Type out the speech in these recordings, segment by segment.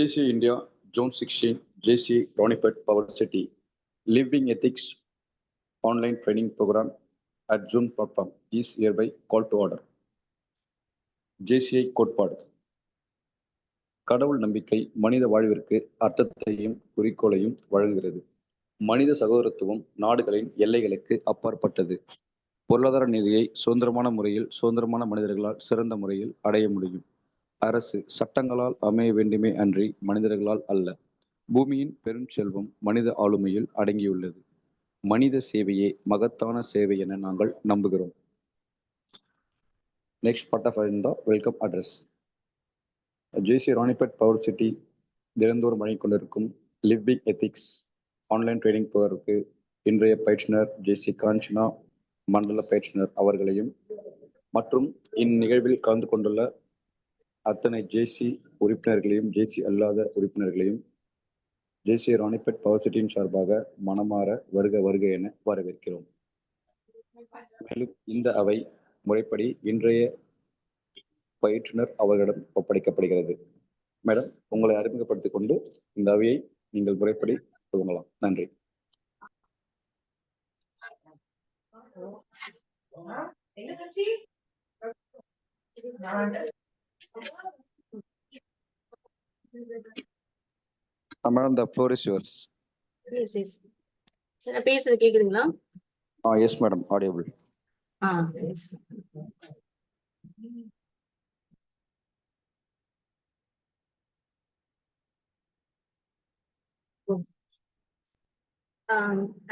JC India, June 16, JC Ronipet Power City, Living Ethics online training program at Zoom platform is hereby called to order. JCI கோட்பாடு. கடவுள் நம்பிக்கை மனித வாழ்விற்கு அர்த்தத்தையும் குறிக்கோளையும் வழங்குகிறது. மனித சகோதரத்துவம் நாடுகளின் எல்லைகளுக்கு அப்பாற்பட்டது. பொருளாதார நிதியை சுதந்திரமான முறையில் சுதந்திரமான மனிதர்களால் சிறந்த முறையில் அடைய முடியும். அரசு சட்டங்களால் அமைய வேண்டுமே அன்றி மனிதர்களால் அல்ல. பூமியின் பெருஞ்செல்வம் மனித ஆளுமையில் அடங்கியுள்ளது. மனித சேவையே மகத்தான சேவை என நாங்கள் நம்புகிறோம். நெக்ஸ்ட் பார்ட் ஆஃப் இந்த வெல்கம் அட்ரஸ். ஜேசி ராணிபேட் பவர் சிட்டி தினந்தோறும் வழங்கிக் கொண்டிருக்கும் லிவிங் எத்திக்ஸ் ஆன்லைன் ட்ரைனிங் போவதற்கு இன்றைய பயிற்றுனர் ஜேசி காஞ்சனா மண்டல பயிற்றுனர் அவர்களையும் மற்றும் இந்நிகழ்வில் கலந்து கொண்டுள்ள அத்தனை ஜேசி உறுப்பினர்களையும் ஜேசி அல்லாத உறுப்பினர்களையும் ஜேசி ராணிபேட் பவர் சிட்டியின் சார்பாக மனமாற வருக வருக என வரவேற்கிறோம். மேலும் இந்த அவை முறைப்படி இன்றைய பயிற்றுனர் அவர்களிடம் ஒப்படைக்கப்படுகிறது. மேடம், உங்களை அறிமுகப்படுத்திக் கொண்டு இந்த அவையை நீங்கள் முறைப்படி துவங்கலாம். நன்றி. Madam, the floor is yours. Yes, yes. Sir, நான் பேசுறது கேக்குதுங்களா? Yes madam, audible. Yes.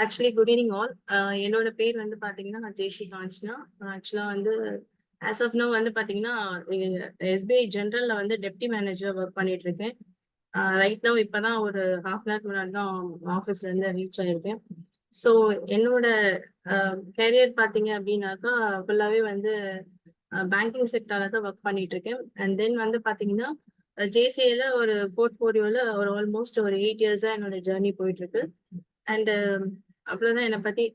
Actually, good evening all. என்னோட பேர் வந்து பாத்தீங்கன்னா ஜேசி காஞ்சனா. ஆக்சுவலா வந்து as of now வந்து பாத்தீங்கன்னா SBI ஜெனரல்ல வந்து டெப்டி மேனேஜர் ஒர்க் பண்ணிட்டு இருக்கேன். ரைட் நவ் இப்பதான் ஒரு ஹாஃப் அன் ஹவர் முன்னாடி தான் ஆஃபீஸ்ல இருந்து ரீச் ஆயிருக்கேன். ஸோ என்னோட கேரியர் பார்த்தீங்க அப்படின்னாக்கா ஃபுல்லாகவே வந்து பேங்கிங் செக்டரில் தான் ஒர்க் பண்ணிட்டு இருக்கேன். அண்ட் தென் வந்து பார்த்தீங்கன்னா ஜேசிஏல ஒரு போர்ட்ஃபோலியோவில் ஒரு ஆல்மோஸ்ட் ஒரு 8 இயர்ஸாக என்னோட ஜேர்னி போயிட்டு இருக்கு. அண்டு அப்புறம் தான் என்னை பற்றி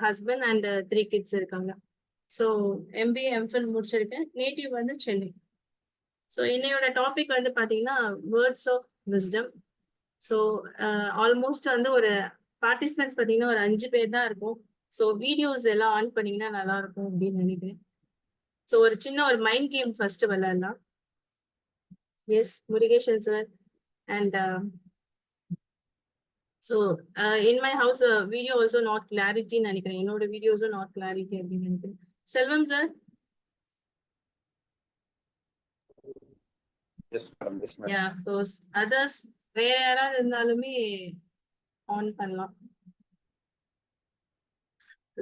ஹஸ்பண்ட் அண்ட் 3 கிட்ஸ் இருக்காங்க. ஸோ MBA MPhil முடிச்சிருக்கேன். நேட்டிவ் வந்து சென்னை. ஸோ என்னையோட டாபிக் வந்து பார்த்தீங்கன்னா words of wisdom. So almost வந்து ஒரு பார்ட்டிசிபென்ட்ஸ் பார்த்தீங்கன்னா ஒரு 5 பேர் தான் இருக்கும். ஸோ வீடியோஸ் எல்லாம் ஆன் பண்ணீங்கன்னா நல்லா இருக்கும் அப்படின்னு நினைக்கிறேன். ஸோ ஒரு சின்ன ஒரு மைண்ட் கேம் ஃபர்ஸ்ட் விளையாடலாம். Yes Murugesan sir. And so in my house video also not கிளாரிட்டின்னு நினைக்கிறேன். என்னோட வீடியோஸும் நாட் கிளாரிட்டி அப்படின்னு நினைக்கிறேன். செல்வம் சார். அதர்ஸ் வேற யாராவது இருந்தாலுமே ஆன் பண்ணலாம்.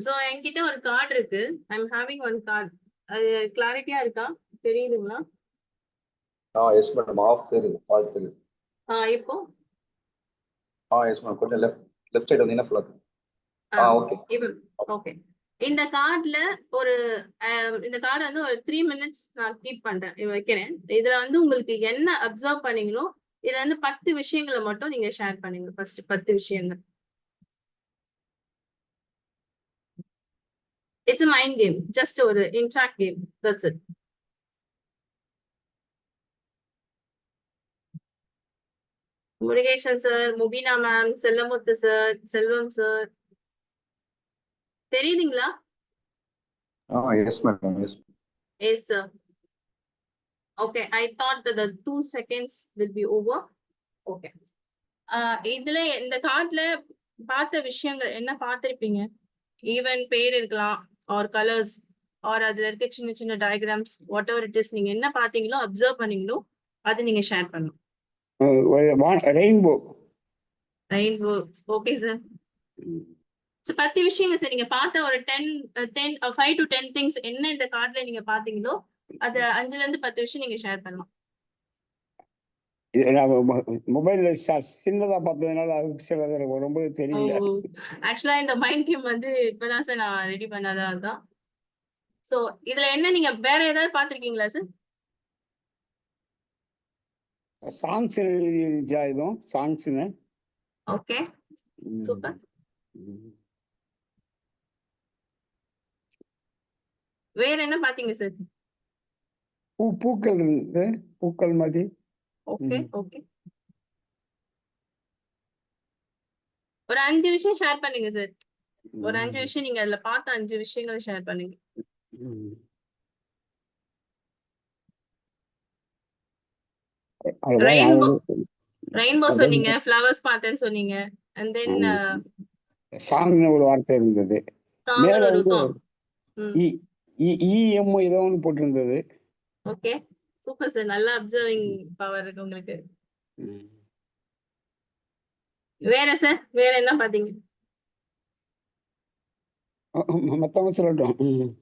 சோ என்கிட்ட ஒரு கார்டு இருக்கு. ஐ அம் ஹேவிங் ஒன் கார்டு. அது கிளாரிட்டியா இருக்கா? தெரியுதுங்களா? Yes madam. ஆஃப் தெரியுது. ஆல் தெரியுது. இப்போ எஸ் மேடம். கொஞ்சம் லெஃப்ட் சைடு வந்தீங்கன்னா ஃபுல்லா ஓகே. இப்போ ஓகே. இந்த கார்டுல ஒரு இந்த கார்டு வந்து ஒரு 3 minutes நான் கீப் பண்றேன், வைக்கிறேன். இதுல வந்து உங்களுக்கு என்ன அப்சர்வ் பண்ணீங்களோ இதுல வந்து 10 விஷயங்களை மட்டும் நீங்க ஷேர் பண்ணுங்க. ஃபர்ஸ்ட் 10 விஷயங்கள். It's a mind game, just ஒரு interact game, that's it. Murugesan sir, Mubeena ma'am, Chellamuthu sir, Selvam sir, தெரியுதுங்களா? Yes madam. Yes sir. Okay, I thought that the 2 seconds will be over. Okay. இதுல இந்த கார்ட்ல பார்த்த விஷயங்கள் என்ன பார்த்திருப்பீங்க? ஈவன் பேர் இருக்கலாம், ஆர் கலர்ஸ், ஆர் அதுல இருக்க சின்ன சின்ன diagrams, what ever it is. நீங்க என்ன பார்த்தீங்களோ அப்சர்வ் பண்ணீங்களோ அது நீங்க ஷேர் பண்ணணும். ரெயின்போ. Okay sir. 10 விஷயங்கள் சார். நீங்க பார்த்த ஒரு 5 to 10 திங்ஸ் என்ன இந்த கார்ட்ல நீங்க பாத்தீங்களோ அது 5ல இருந்து 10 விஷயம் நீங்க ஷேர் பண்ணலாம். மொபைல்ல சின்னதா பார்த்ததுனால சிலது ரொம்ப தெரியல. ஆக்சுவலா இந்த மைண்ட் கேம் வந்து இப்பதான் சார் நான் ரெடி பண்ணாதான் தான். சோ இதுல என்ன நீங்க வேற ஏதாவது பாத்திருக்கீங்களா சார்? சாங்ஸ் இதுவும் சாங்ஸ்னு. Okay, super. வேற என்ன பாத்தீங்க சார்? பூக்கள் இருந்து பூக்கள் மாதிரி. Okay okay. ஒரு 5 விஷயம் ஷேர் பண்ணுங்க சார். ஒரு 5 விஷயம் நீங்க அதுல பார்த்த 5 விஷயங்களை ஷேர் பண்ணுங்க. அதுதான் ரெயின்போ ஞாபகம். ரெயின்போ சொன்னீங்க, ஃப்ளவர்ஸ் பார்த்தேன்னு சொன்னீங்க. அண்ட் தென் சாங்னு ஒரு வார்த்தை இருந்தது. மேல சாங்னு ஒரு வந்து சாங். இஎம் ஏதோ ஒன்று போட்டிருந்தது. Okay, super sir. நல்ல அப்சர்விங் பவர் இருக்கு உங்களுக்கு. வேற சார், வேற என்ன பாத்தீங்க? மத்தவங்க சொல்லட்டும்.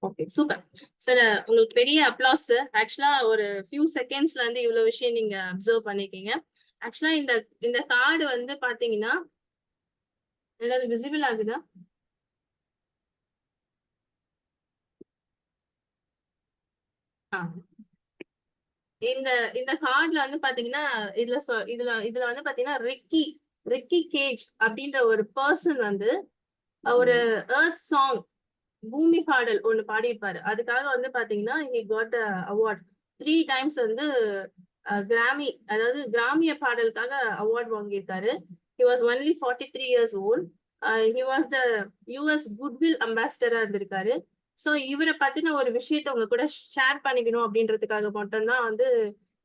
Okay, super sir. உங்களுக்கு பெரிய அப்ளாஸ் சார். ஆக்சுவலா ஒரு ஃபியூ செகண்ட்ஸ்ல வந்து இவ்வளவு விஷயம் நீங்க அப்சர்வ் பண்ணிருக்கீங்க. ஆக்சுவலா இந்த கார்டு வந்து பாத்தீங்கன்னா ஏதாவது விசிபிள் ஆகுதா? இந்த இந்த கார்டுல வந்து பாத்தீங்கன்னா இதுல வந்து பாத்தீங்கன்னா ரிக்கி கேஜ் அப்படின்ற ஒரு பர்சன் வந்து ஒரு எர்த் சாங் பூமி பாடல் ஒண்ணு பாடியிருப்பாரு. அதுக்காக வந்து பாத்தீங்கன்னா he got the award 3 times வந்து கிராமி, அதாவது கிராமிய பாடலுக்காக அவார்ட் வாங்கியிருக்காரு. he was only 43 years old. he was the US goodwill ambassador இருந்திருக்காரு. சோ இவரை பத்தின ஒரு விஷயத்த உங்க கூட ஷேர் பண்ணிக்கணும் அப்படின்றதுக்காக மட்டும்தான் வந்து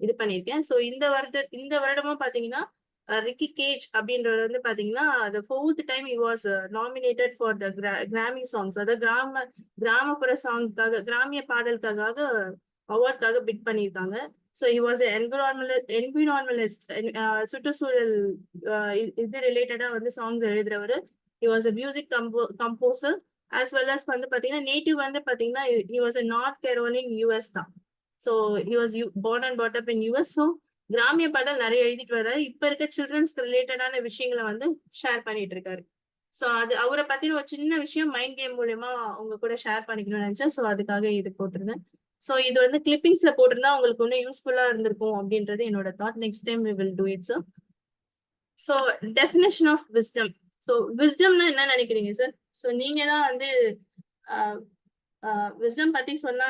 இது பண்ணியிருக்கேன். சோ இந்த வருடமும் பாத்தீங்கன்னா ரிக்கி கேஜ் அப்படின்றவர் வந்து பாத்தீங்கன்னா the 4th time he was nominated for the Grammy songs, அதாவது கிராமப்புற சாங்காக, கிராமிய பாடலுக்காக அவார்டுக்காக பிட் பண்ணியிருக்காங்க. So he was an environmentalist, சுற்றுச்சூழல் இது ரிலேட்டடா வந்து songs எழுதுறவர். he was a music composer as well as வந்து பாத்தீங்கன்னா நேட்டிவ் வந்து பாத்தீங்கன்னா he was a North Carolina US தான். So he was born and brought up in US. So கிராமிய பாடல் நிறைய எழுதிட்டு வர்றாரு. இப்ப இருக்க சில்ட்ரன்ஸ்க்கு ரிலேட்டடான விஷயங்களை வந்து ஷேர் பண்ணிட்டு இருக்காரு. சோ அது அவரை பத்தின ஒரு சின்ன விஷயம் மைண்ட் கேம் மூலியமா உங்க கூட ஷேர் பண்ணிக்கணும்னு நினைச்சேன். சோ அதுக்காக இது போட்டிருந்தேன். சோ இது வந்து கிளிப்பிங்ஸ்ல போட்டிருந்தா உங்களுக்கு இன்னும் யூஸ்ஃபுல்லா இருந்திருக்கும் அப்படின்றது என்னோட thought. Next time we will do it sir. So definition of wisdom. So விஸ்டம்னா என்ன நினைக்கிறீங்க சார்? சோ நீங்க தான் வந்து விஸ்டம் பத்தி சொன்னா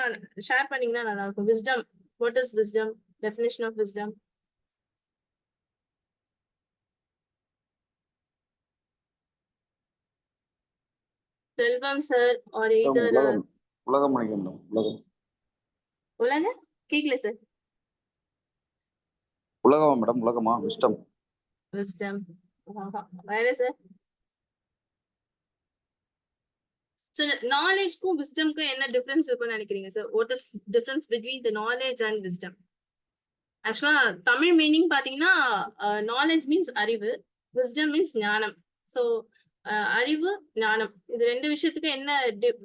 ஷேர் பண்ணீங்கன்னா நல்லா இருக்கும். Wisdom, what is wisdom? Definition of wisdom. Selvam sir ஆர் எய்தர் உலகம் நினைக்கிறேன். உலக கேக்கல சார். உலகமா மேடம்? உலகமா? விஸ்டம். விஸ்டம். வேற சார்? சார் நாலேஜ்க்கும் விஸ்டம்க்கும் என்ன டிஃபரன்ஸ் இருக்குன்னு நினைக்கிறீங்க sir? What is difference between the knowledge and wisdom? ஆக்சுவலா தமிழ் மீனிங் பாத்தீங்கன்னா நாலேஜ் மீன்ஸ் அறிவு, விஸ்டம் மீன்ஸ் ஞானம். ஸோ அறிவு, ஞானம், இது ரெண்டு விஷயத்துக்கு என்ன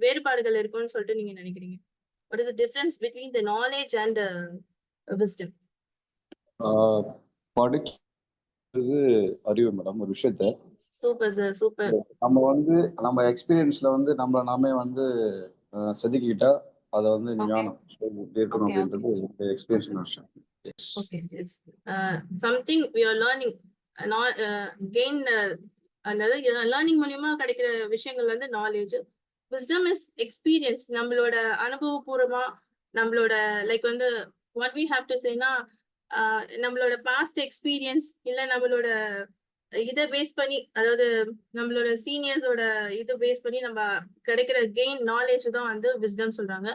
வேறுபாடுகள் இருக்குன்னு சொல்லிட்டு நீங்க நினைக்கிறீங்க? What is the difference between the knowledge and wisdom? படிக்கிறது அறிவு மேடம், ஒரு விஷயத்த. Super sir, super. நம்ம எக்ஸ்பீரியன்ஸ்ல வந்து நம்மள நாமே வந்து செதுக்கிக்கிட்டா அதை வந்து ஞானம் இருக்கணும் அப்படின்றது எக்ஸ்பீரியன்ஸ் விஷயம். Okay, it's something we are learning, not gain, அதாவது லேர்னிங் மூலியமா கிடைக்கிற விஷயங்கள் வந்து நாலேஜ். விஸ்டம் இஸ் எக்ஸ்பீரியன்ஸ், நம்மளோட அனுபவபூர்வமா நம்மளோட லைக் வந்து வாட் வி ஹாவ் டு சேனா நம்மளோட பாஸ்ட் எக்ஸ்பீரியன்ஸ் இல்ல நம்மளோட இதை பேஸ் பண்ணி, அதாவது நம்மளோட சீனியர்ஸோட இதை பேஸ் பண்ணி நம்ம கிடைக்கிற கெயின் நாலேஜ் தான் வந்து விஸ்டம் சொல்றாங்க.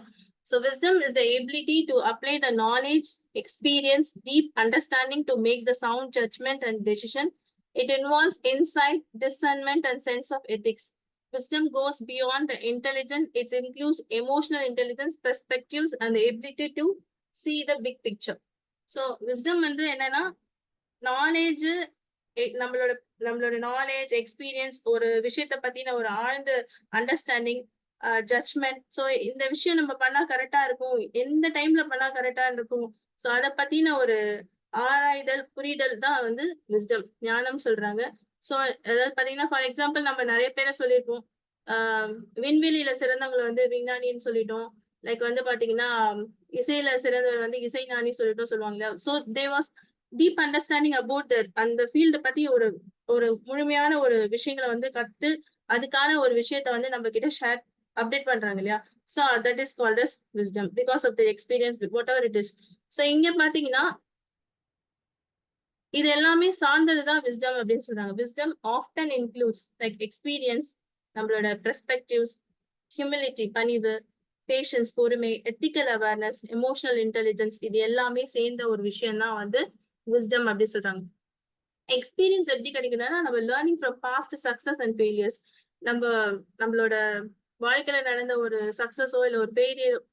So wisdom is the ability to apply the knowledge, experience, deep understanding to make the sound judgment and decision. It involves insight, discernment, and sense of ethics. Wisdom goes beyond the intelligence. It includes emotional intelligence, perspectives, and the ability to see the big picture. So wisdom வந்து என்னன்னா knowledge, நம்மளோட knowledge, experience, ஒரு விஷயத்த பத்தின ஒரு ஆழ்ந்த understanding, judgement. So இந்த விஷயம் நம்ம பண்ணா கரெக்டா இருக்கும், எந்த டைம்ல பண்ணா கரெக்டா இருக்கும், ஸோ அதை பத்தின ஒரு ஆராய்தல், புரிதல் தான் வந்து விஸ்டம், ஞானம் சொல்றாங்க. ஸோ அதாவது பாத்தீங்கன்னா ஃபார் எக்ஸாம்பிள் நம்ம நிறைய பேரை சொல்லியிருப்போம், விண்வெளியில சிறந்தவங்களை வந்து விஞ்ஞானின்னு சொல்லிட்டோம். லைக் வந்து பாத்தீங்கன்னா இசையில சிறந்தவர் வந்து இசைஞானி சொல்லிட்டோம் சொல்லுவாங்க. So they was deep understanding about that, அந்த ஃபீல்ட பத்தி ஒரு முழுமையான ஒரு விஷயங்களை வந்து கத்து அதுக்கான ஒரு விஷயத்த வந்து நம்ம கிட்ட ஷேர் அப்டேட் பண்றாங்க இல்லையா? So that is called as wisdom because of the experience whatever it is. So இங்க பாத்தீங்கன்னா இது எல்லாமே சார்ந்ததுதான் விஸ்டம் அப்படின்னு சொல்றாங்க. Wisdom often includes like experience, நம்மளோட பெர்ஸ்பெக்டிவ்ஸ், ஹியூமிலிட்டி பணிவு, பேஷன்ஸ் பொறுமை, எத்திக்கல் அவேர்னஸ், எமோஷனல் இன்டெலிஜென்ஸ், இது எல்லாமே சேர்ந்த ஒரு விஷயம் தான் வந்து விஸ்டம் அப்படி சொல்றாங்க. எக்ஸ்பீரியன்ஸ் எப்படி கிடைக்குதுன்னா நம்ம learning from past success and failures. நம்மளோட வாழ்க்கையில நடந்த ஒரு சக்சஸோ இல்ல ஒரு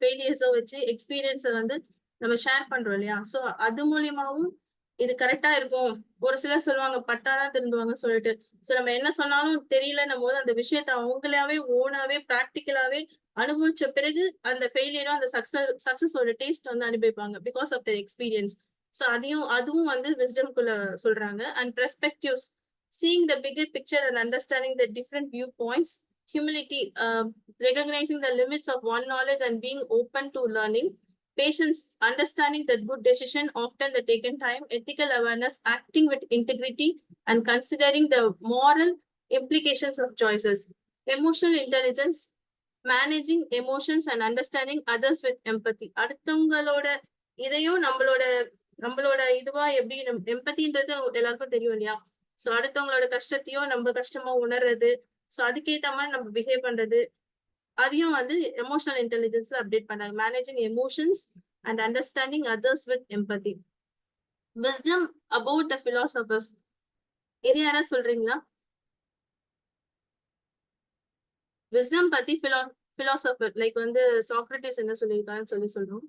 ஃபெயிலியர்ஸோ வச்சு எக்ஸ்பீரியன்ஸை வந்து நம்ம ஷேர் பண்றோம் இல்லையா? ஸோ அது மூலியமாவும் இது கரெக்டா இருக்கும். ஒரு சிலர் சொல்லுவாங்க பட்டாதான் திருந்துவாங்கன்னு சொல்லிட்டு. ஸோ நம்ம என்ன சொன்னாலும் தெரியலன்னும் போது அந்த விஷயத்த அவங்களாவே ஓனாவே ப்ராக்டிக்கலாவே அனுபவிச்ச பிறகு அந்த ஃபெயிலியரும் அந்த சக்சஸோட டேஸ்ட் வந்து அனுபவிப்பாங்க because of their experience. So அதுவும் வந்து விஸ்டம்குள்ள சொல்றாங்க. And perspectives, seeing the bigger picture and understanding the different viewpoints, humility, recognizing the limits of one knowledge and being open to learning, patience, understanding that good decision often the taken time, ethical awareness, acting with integrity and considering the moral implications of choices, emotional intelligence, managing emotions and understanding others with empathy. அடுத்தவங்களோட இதையும் நம்மளோட இதுவா எப்படி எம்பத்தின்றது எல்லாருக்கும் தெரியும் இல்லையா? So அடுத்தவங்களோட கஷ்டத்தையும் நம்ம கஷ்டமா உணர்றது, சோ அதுக்கேத்த மாதிரி நம்ம பிஹேவ் பண்றது, அதையும் வந்து எமோஷனல் இன்டெலிஜென்ஸ்ல அப்டேட் பண்றாங்க. Managing emotions and understanding others with empathy. Wisdom about the philosophers, இது யாரா சொல்றீங்களா? விஸ்டம் பத்தி பிலாசபர் லைக் வந்து சாக்ரட்டிஸ் என்ன சொல்லியிருக்காருன்னு சொல்றோம்.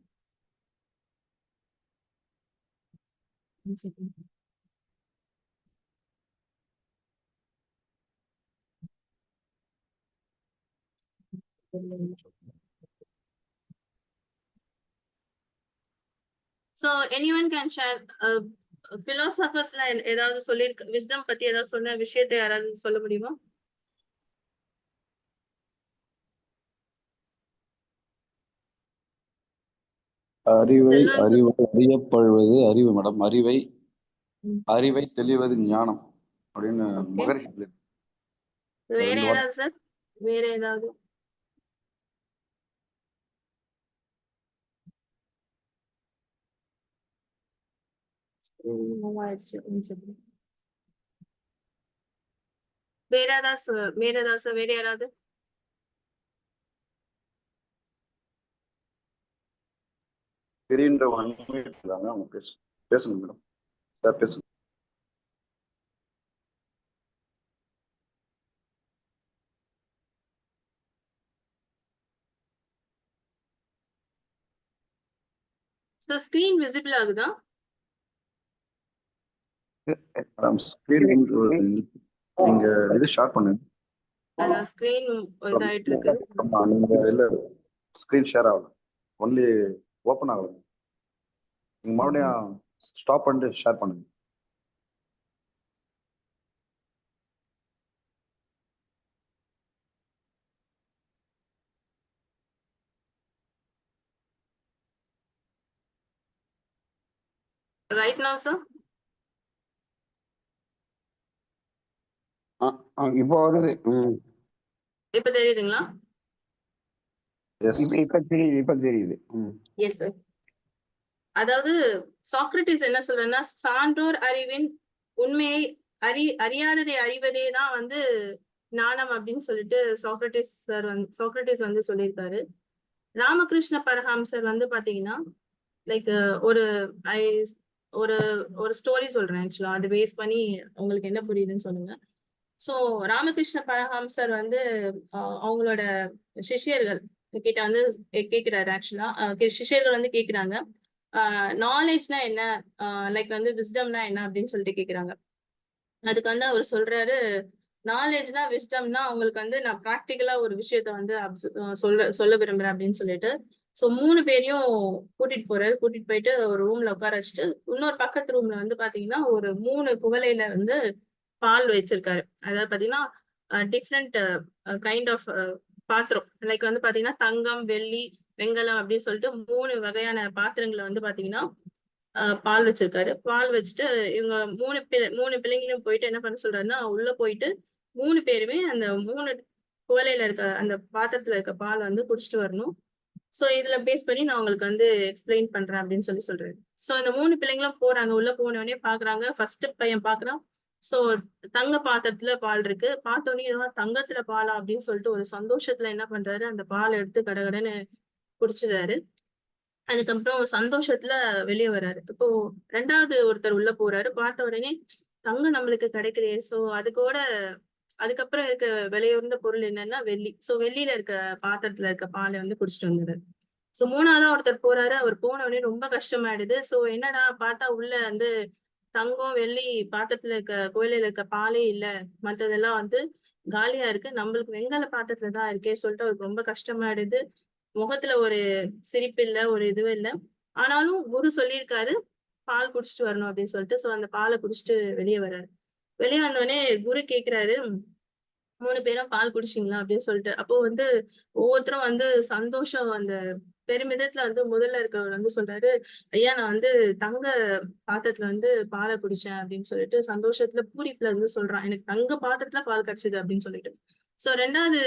So anyone can share philosophers-ல ஏதாவது சொல்லிருக்க விஸ்டம் பத்தி ஏதாவது சொன்ன விஷயத்தை யாராவது சொல்ல முடியுமா? அறிவை செல்வம் அறிவு அறியப்படுவது அறிவு மேடம். அறிவை ம். அறிவை தெளிவது ஞானம் அப்படின்னு Okay. மகரிஷி சொல்லியிருக்காரு. வேற ரெண்டு ஏதாவது சார்? வேற ஏதாவது? ஆயிடுச்சு. வேற ஏதாவது வேற யாராவது? தெரியுன்ற இருக்காங்க, அவங்க பேசணும் மேடம். சார் பேசணும். So screen visible ஆகுதா? மேடம் ஸ்கிரீன் நீங்க இது ஷேர் பண்ணுங்க. அதான் ஸ்கிரீன் இதாயிட்டு இருக்கு. ஆமா, நீங்க இல்ல ஸ்கிரீன் ஷேர் ஆகல, ஒன்லி ஓப்பன் ஆகல. நீங்க மறுபடியும் ஸ்டாப் பண்ணிட்டு ஷேர் பண்ணுங்க. Right now sir? இப்போ வருது. இப்ப தெரியுதுங்களா? எஸ் இப்ப தெரியுது. Yes sir. அதாவது சாக்ரட்டிஸ் என்ன சொல்றேன்னா, சான்றோர் அறிவின் உண்மையை அறியாததை அறிவதே தான் வந்து ஞானம் அப்படின்னு சொல்லிட்டு சாக்ரட்டிஸ் வந்து சொல்லியிருக்காரு. ராமகிருஷ்ண பரமஹம்சர் வந்து பாத்தீங்கன்னா லைக் ஒரு ஒரு ஸ்டோரி சொல்றேன் ஆக்சுவலா, அது பேஸ் பண்ணி உங்களுக்கு என்ன புரியுதுன்னு சொல்லுங்க. சோ ராமகிருஷ்ண பரமஹம்சர் வந்து அவங்களோட சிஷ்யர்கள் கிட்ட வந்து கேக்குறாரு. ஆக்சுவலா சிஷ்யர்கள் வந்து கேக்குறாங்க நாலேஜ்னா என்ன, லைக் வந்து விஸ்டம்னா என்ன அப்படின்னு சொல்லிட்டு கேக்குறாங்க. அதுக்கு வந்து அவர் சொல்றாரு, நாலேஜ்னா விஸ்டம்னா அவங்களுக்கு வந்து நான் ப்ராக்டிக்கலா ஒரு விஷயத்த வந்து சொல்ல விரும்புறேன் அப்படின்னு சொல்லிட்டு சோ 3 பேரையும் கூட்டிட்டு போயிட்டு ஒரு ரூம்ல உட்கார வச்சுட்டு இன்னொரு பக்கத்து ரூம்ல வந்து பாத்தீங்கன்னா ஒரு 3 குவளையில வந்து பால் வச்சிருக்காரு. அதாவது பாத்தீங்கன்னா டிஃப்ரெண்ட் கைண்ட் ஆஃப் பாத்திரம், லைக் வந்து பாத்தீங்கன்னா தங்கம், வெள்ளி, வெங்கலம் அப்படின்னு சொல்லிட்டு 3 வகையான பாத்திரங்களை வந்து பாத்தீங்கன்னா பால் வச்சிருக்காரு. பால் வச்சுட்டு இவங்க 3 பிள்ளைங்களும் போயிட்டு என்ன பண்ண சொல்றாருன்னா, உள்ள போயிட்டு 3 பேருமே அந்த 3 குவளையில இருக்க அந்த பாத்திரத்துல இருக்க பால் வந்து குடிச்சிட்டு வரணும். சோ இதுல பேஸ் பண்ணி நான் உங்களுக்கு வந்து எக்ஸ்பிளைன் பண்றேன் அப்படின்னு சொல்றாரு. சோ இந்த 3 பிள்ளைங்களும் போறாங்க. உள்ள போன உடனே பாக்குறாங்க. ஃபர்ஸ்ட் பையன் பாக்குறான். சோ தங்க பாத்திரத்துல பால் இருக்கு. பார்த்த உடனே இதுவா தங்கத்துல பாலா அப்படின்னு சொல்லிட்டு ஒரு சந்தோஷத்துல என்ன பண்றாரு, அந்த பாலை எடுத்து கடகடன்னு குடிச்சிடுறாரு. அதுக்கப்புறம் சந்தோஷத்துல வெளியே வர்றாரு. இப்போ 2வது ஒருத்தர் உள்ள போறாரு. பார்த்த உடனே தங்கம் நம்மளுக்கு கிடைக்கலையே. சோ அதுக்கப்புறம் இருக்க விலையுயர்ந்த பொருள் என்னன்னா வெள்ளி. சோ வெள்ளியில இருக்க பாத்திரத்துல இருக்க பாலை வந்து குடிச்சிட்டு வந்துடுறாரு. சோ 3வதா ஒருத்தர் போறாரு. அவர் போன உடனே ரொம்ப கஷ்டமாயிடுது. சோ என்னடா பார்த்தா உள்ள வந்து தங்கம், வெள்ளி பாத்திரத்துல இருக்க கோயிலையில இருக்க பாலே இல்ல. மத்ததெல்லாம் வந்து காலியா இருக்கு. நம்மளுக்கு வெண்கல பாத்திரத்துல தான் இருக்கே சொல்லிட்டு அவருக்கு ரொம்ப கஷ்டமாயிடுது. முகத்துல ஒரு சிரிப்பு இல்ல, ஒரு இதுவும் இல்ல. ஆனாலும் குரு சொல்லியிருக்காரு, பால் குடிச்சிட்டு வரணும் அப்படின்னு சொல்லிட்டு. சோ அந்த பாலை குடிச்சிட்டு வெளியே வர்றாரு. வெளியே வந்தோடனே குரு கேக்குறாரு, 3 பேரும் பால் குடிச்சீங்களா அப்படின்னு சொல்லிட்டு. அப்போ வந்து ஒவ்வொருத்தரும் வந்து சந்தோஷம் அந்த பெருமிதத்துல வந்து முதல்ல இருக்கிறவர் வந்து சொல்றாரு, ஐயா நான் வந்து தங்க பாத்திரத்துல வந்து பாலை குடிச்சேன் அப்படின்னு சொல்லிட்டு சந்தோஷத்துல பூரிப்புல இருந்து சொல்றான். எனக்கு தங்க பாத்திரத்துல பால் கிடைச்சது அப்படின்னு சொல்லிட்டு. சோ 2வது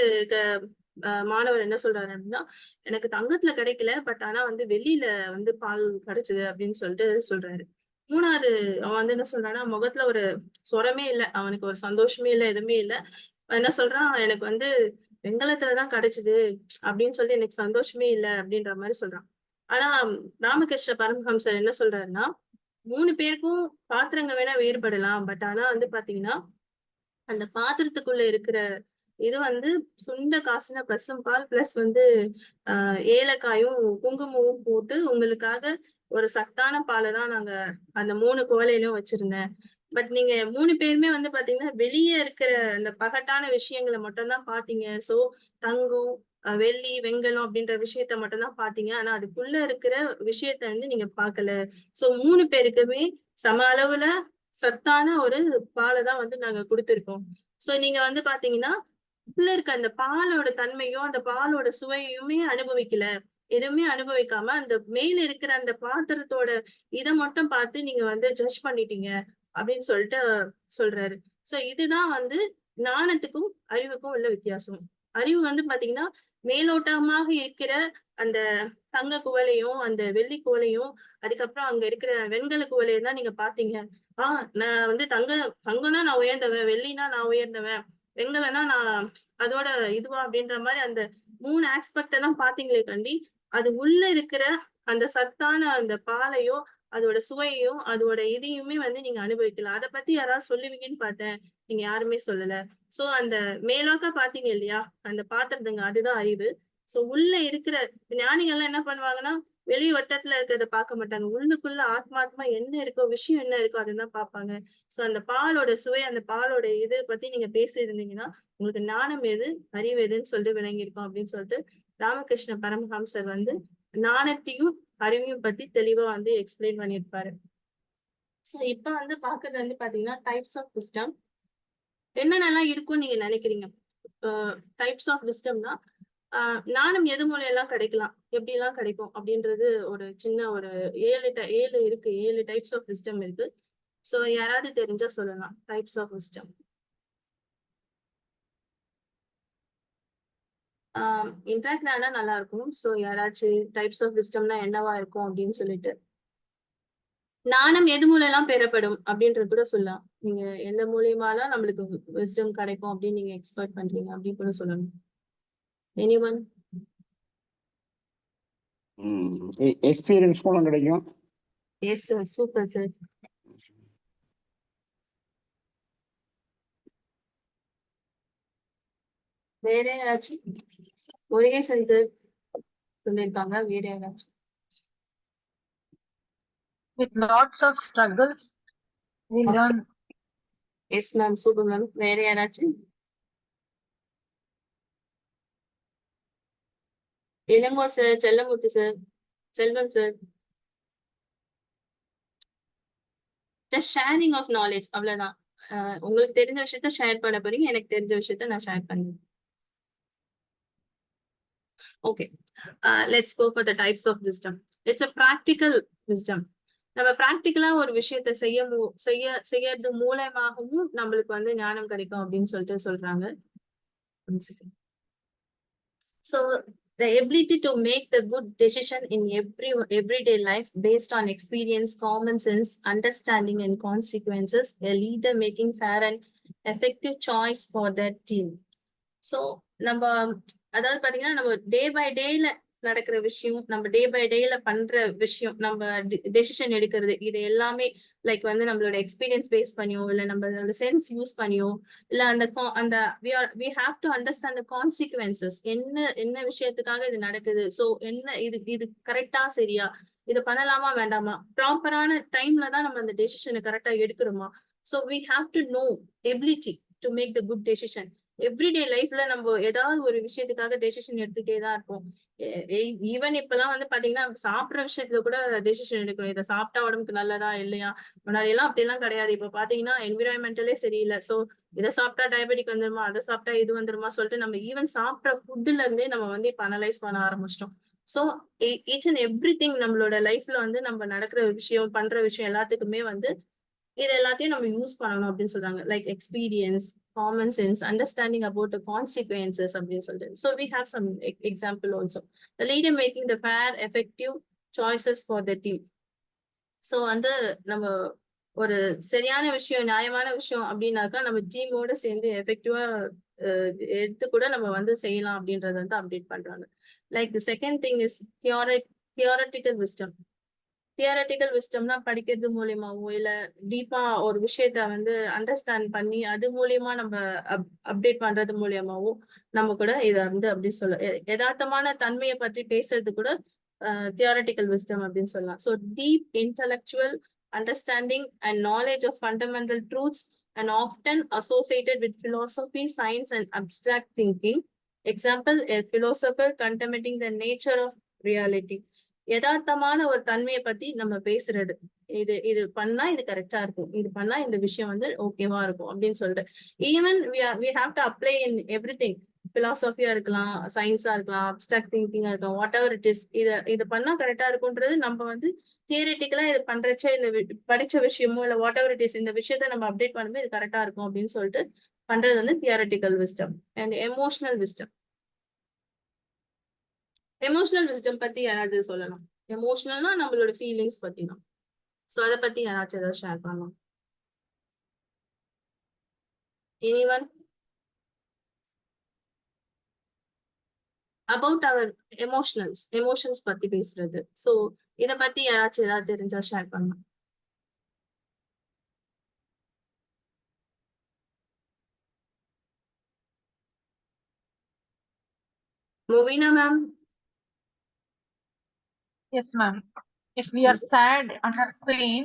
மாணவர் என்ன சொல்றாரு அப்படின்னா, எனக்கு தங்கத்துல கிடைக்கல. பட் ஆனா வந்து வெள்ளியில வந்து பால் கிடைச்சது அப்படின்னு சொல்லிட்டு சொல்றாரு. 3வது அவன் வந்து என்ன சொல்றான்னா, முகத்துல ஒரு சொரமே இல்ல. அவனுக்கு ஒரு சந்தோஷமே இல்ல, எதுவுமே இல்ல. என்ன சொல்றான், எனக்கு வந்து வெண்கலத்துலதான் கிடைச்சது அப்படின்னு சொல்லி எனக்கு சந்தோஷமே இல்ல அப்படின்ற மாதிரி சொல்றான். ஆனா ராமகிருஷ்ண பரமஹம்சர் என்ன சொல்றாருன்னா, 3 பேருக்கும் பாத்திரங்க வேணா வேறுபடலாம். பட் ஆனா வந்து பாத்தீங்கன்னா, அந்த பாத்திரத்துக்குள்ள இருக்கிற இது வந்து சுண்ட காசுன பசும்பால் பிளஸ் வந்து ஏலக்காயும் குங்குமமும் போட்டு உங்களுக்காக ஒரு சத்தான பாலை தான் நாங்க அந்த 3 குவளையிலும் வச்சிருந்தேன். பட் நீங்க 3 பேருமே வந்து பாத்தீங்கன்னா வெளியே இருக்கிற அந்த பகட்டான விஷயங்களை மட்டும் தான் பாத்தீங்க. சோ தங்கம், வெள்ளி, வெண்கலம் அப்படின்ற விஷயத்த மட்டும் தான் பாத்தீங்க. ஆனா அதுக்குள்ள இருக்கிற விஷயத்த வந்து நீங்க பாக்கல. சோ 3 பேருக்குமே சம அளவுல சத்தான ஒரு பாலை தான் வந்து நாங்க கொடுத்திருக்கோம். சோ நீங்க வந்து பாத்தீங்கன்னா உள்ள இருக்க அந்த பாலோட தன்மையும், அந்த பாலோட சுவையுமே அனுபவிக்கல. எதுவுமே அனுபவிக்காம, அந்த மேல இருக்கிற அந்த பாத்திரத்தோட இத மட்டும் பார்த்து நீங்க வந்து ஜட்ஜ் பண்ணிட்டீங்க. அப்படின்னு சொல்லிட்டு சொல்றாரு. சோ இதுதான் வந்து ஞானத்துக்கும், அறிவுக்கும் உள்ள வித்தியாசம். அறிவு வந்து பாத்தீங்கன்னா, மேலோட்டமாக இருக்கிற அந்த தங்க குவளையும், அந்த வெள்ளி குவளையும், அதுக்கப்புறம் அங்க இருக்கிற வெண்கல குவளையும் தான் நீங்க பார்த்தீங்க. நான் வந்து தங்கம்னா நான் உயர்ந்தவன், வெள்ளினா நான் உயர்ந்தவன், வெண்கலம்னா நான் அதோட இதுவா அப்படின்ற மாரி அந்த 3 ஆஸ்பெக்ட்ட தான் பார்த்தீங்களே கண்டி, அது உள்ள இருக்கிற அந்த சத்தான அந்த பாலையோ, அதோட சுவையையும், அதோட இதையுமே வந்து நீங்க அனுபவிக்கல. அத பத்தி யாராவது சொல்லுவீங்கன்னு பார்த்தேன். நீங்க யாருமே சொல்லல. சோ அந்த மேலோக்க பார்த்தீங்க இல்லையா? அந்த பாத்திரத்துங்க அதுதான் அறிவு. சோ உள்ள இருக்கிற ஞானிகள்லாம் என்ன பண்ணுவாங்கன்னா, வெளி வட்டத்துல இருக்கிறத பார்க்க மாட்டாங்க. உள்ளுக்குள்ள ஆத்மார்த்தமா என்ன இருக்கோ, விஷயம் என்ன இருக்கோ அததான் பார்ப்பாங்க. சோ அந்த பாலோட சுவை, அந்த பாலோட இது பத்தி நீங்க பேசியிருந்தீங்கன்னா, உங்களுக்கு ஞானம் எது, அறிவு எதுன்னு சொல்லிட்டு விளங்கியிருக்கும் அப்படின்னு சொல்லிட்டு ராமகிருஷ்ண பரமஹம்சர் வந்து ஞானத்தையும், அறிவையும் பத்தி தெளிவா வந்து எக்ஸ்பிளைன் பண்ணியிருப்பாரு. சோ இப்ப வந்து பாக்குறது வந்து பாத்தீங்கன்னா டைப்ஸ் ஆஃப் விஸ்டம். என்னென்னலாம் இருக்கும்னு நீங்க நினைக்கிறீங்க? டைப்ஸ் ஆஃப் விஸ்டம்னா ஞானம் எது மூலம் எல்லாம் கிடைக்கலாம், எப்படி எல்லாம் கிடைக்கும் அப்படின்றது ஒரு சின்ன ஒரு 7 இருக்கு. 7 டைப்ஸ் ஆஃப் விஸ்டம் இருக்கு. சோ யாராவது தெரிஞ்சா சொல்லலாம். Types of wisdom. இன்டராக்ட் ஆனா நல்லா இருக்கும். சோ யாராச்சும் டைப்ஸ் ஆஃப் விஸ்டம்னா என்னவா இருக்கும் அப்படின்னு சொல்லிட்டு. ஞானம் எது மூலம் எல்லாம் பெறப்படும் அப்படின்றது கூட சொல்லலாம். நீங்க எந்த மூலியமாலாம் நம்மளுக்கு விஸ்டம் கிடைக்கும் அப்படின்னு நீங்க எக்ஸ்பெக்ட் பண்றீங்க அப்படின்னு கூட சொல்லணும். எனிவன்? எக்ஸ்பீரியன்ஸ் மூலம் கிடைக்கும். Yes sir, super sir. வேற யாராச்சும்? முருகேசன் சார் சொல்லியிருக்காங்க. வேற யாராச்சும்? With lots of struggles, we learn. Yes ma'am, super ma'am. வேற யாராச்சும்? Ilango sir, Sellamuthu sir, Selvam sir. Just sharing of knowledge, அவ்வளவுதான். உங்களுக்கு தெரிஞ்ச விஷயத்த ஷேர் பண்ண போறீங்க, எனக்கு தெரிஞ்ச விஷயத்த நான் ஷேர் பண்ணுவேன். Okay, let's go for the types of wisdom. It's a practical wisdom. நம்ம பிராக்டிக்கலா ஒரு விஷயத்த செய்யறது மூலமாகவும் நம்மளுக்கு வந்து ஞானம் கிடைக்கும் அப்படின்னு சொல்லிட்டு சொல்றாங்க. So the ability to make the good decision in everyday life based on experience, common sense, understanding, and consequences. A leader making fair and effective choice for their team. So நம்ம அதாவது பாத்தீங்கன்னா நம்ம டே பை டேல நடக்கிற விஷயம், நம்ம day by டேல பண்ற விஷயம், நம்ம டெசிஷன் எடுக்கிறது, இது எல்லாமே லைக் வந்து நம்மளோட எக்ஸ்பீரியன்ஸ் பேஸ் பண்ணியோ இல்ல நம்மளோட சென்ஸ் யூஸ் பண்ணியோ இல்ல அந்த we have to understand the consequences. என்ன விஷயத்துக்காக இது நடக்குது, ஸோ என்ன இது கரெக்டா சரியா, இது பண்ணலாமா வேண்டாமா, ப்ராப்பரான டைம்ல தான் நம்ம அந்த டெசிஷனை கரெக்டா எடுக்கிறோமா. So we have to know ability to make the good decision. Everyday லைஃப்ல நம்ம ஏதாவது ஒரு விஷயத்துக்காக டெசிஷன் எடுத்துட்டே தான் இருப்போம். ஈவன் இப்பெல்லாம் வந்து பாத்தீங்கன்னா சாப்பிடுற விஷயத்துல கூட டெசிஷன் எடுக்கணும், இதை சாப்பிட்டா உடம்புக்கு நல்லதா இல்லையா. முன்னாடி எல்லாம் அப்படி எல்லாம் கிடையாது. இப்ப பாத்தீங்கன்னா என்விரான்மெண்டலே சரியில்லை, சோ இதை சாப்பிட்டா டயபெட்டிக் வந்துருமா, அதை சாப்பிட்டா இது வந்துருமா சொல்லிட்டு நம்ம ஈவன் சாப்பிட்ற ஃபுட்டுல இருந்தே நம்ம வந்து இப்ப அனலைஸ் பண்ண ஆரம்பிச்சிட்டோம். So each and every thing நம்மளோட லைஃப்ல வந்து நம்ம நடக்கிற விஷயம், பண்ற விஷயம் எல்லாத்துக்குமே வந்து இது எல்லாத்தையும் நம்ம யூஸ் பண்ணணும் அப்படின்னு சொல்றாங்க. Like experience, common sense, understanding about the consequences அப்படின்னு சொல்லிட்டு. So we have some example also. The leader making the fair, effective choices for the team. So வந்து நம்ம ஒரு சரியான விஷயம், நியாயமான விஷயம் அப்படின்னாக்கா நம்ம டீமோட சேர்ந்து எஃபெக்டிவா எடுத்து கூட நம்ம வந்து செய்யலாம் அப்படின்றத வந்து அப்டேட் பண்றாங்க. Like the second thing is theoretical wisdom. Theoretical விஸ்டம்னா படிக்கிறது மூலியமாவோ இல்ல டீப்பா ஒரு விஷயத்த வந்து அண்டர்ஸ்டாண்ட் பண்ணி அது மூலியமா நம்ம அப்டேட் பண்றது மூலியமாவோ நம்ம கூட இதை வந்து அப்படி சொல்ல யதார்த்தமான தன்மையை பற்றி பேசுறது கூட தியரட்டிக்கல் விஸ்டம் அப்படின்னு சொல்லலாம். So deep intellectual understanding and knowledge of fundamental truths and often associated with philosophy, science, and abstract thinking. Example, a philosopher contemplating the nature of reality. யதார்த்தமான ஒரு தன்மையை பத்தி நம்ம பேசுறது, இது பண்ணா இது கரெக்டா இருக்கும், இது பண்ணா இந்த விஷயம் வந்து ஓகேவா இருக்கும் அப்படின்னு சொல்லிட்டு. Even we have to apply in everything. பிலாசபியா இருக்கலாம், சயின்ஸா இருக்கலாம், அப்டிராக்ட் திங்கிங்கா இருக்கலாம், வாட் எவர் இட் இஸ். இது பண்ணா கரெக்டா இருக்கும்ன்றது நம்ம வந்து தியரிட்டிக்கலா இது பண்றச்ச இந்த படிச்ச விஷயமோ இல்ல வாட் எவர் இட் இஸ் இந்த விஷயத்த நம்ம அப்டேட் பண்ணும்போது இது கரெக்டா இருக்கும் அப்படின்னு சொல்லிட்டு பண்றது வந்து theoretical wisdom. And emotional wisdom. Emotional wisdom பத்தி யாராவது சொல்லலாம்? எமோஷனல்னா நம்மளோட ஃபீலிங்ஸ் பத்தி தான். சோ அத பத்தி யாராச்சும் ஏதாவது ஷேர் பண்ணலாம்? எனிவன்? அபவுட் அவர் எமோஷன்ஸ் பத்தி பேசுறது. சோ இத பத்தி யாராச்சும் ஏதாவது தெரிஞ்சா ஷேர் பண்ணலாம். Movina ma'am. Yes, ma'am. If we are sad under pain,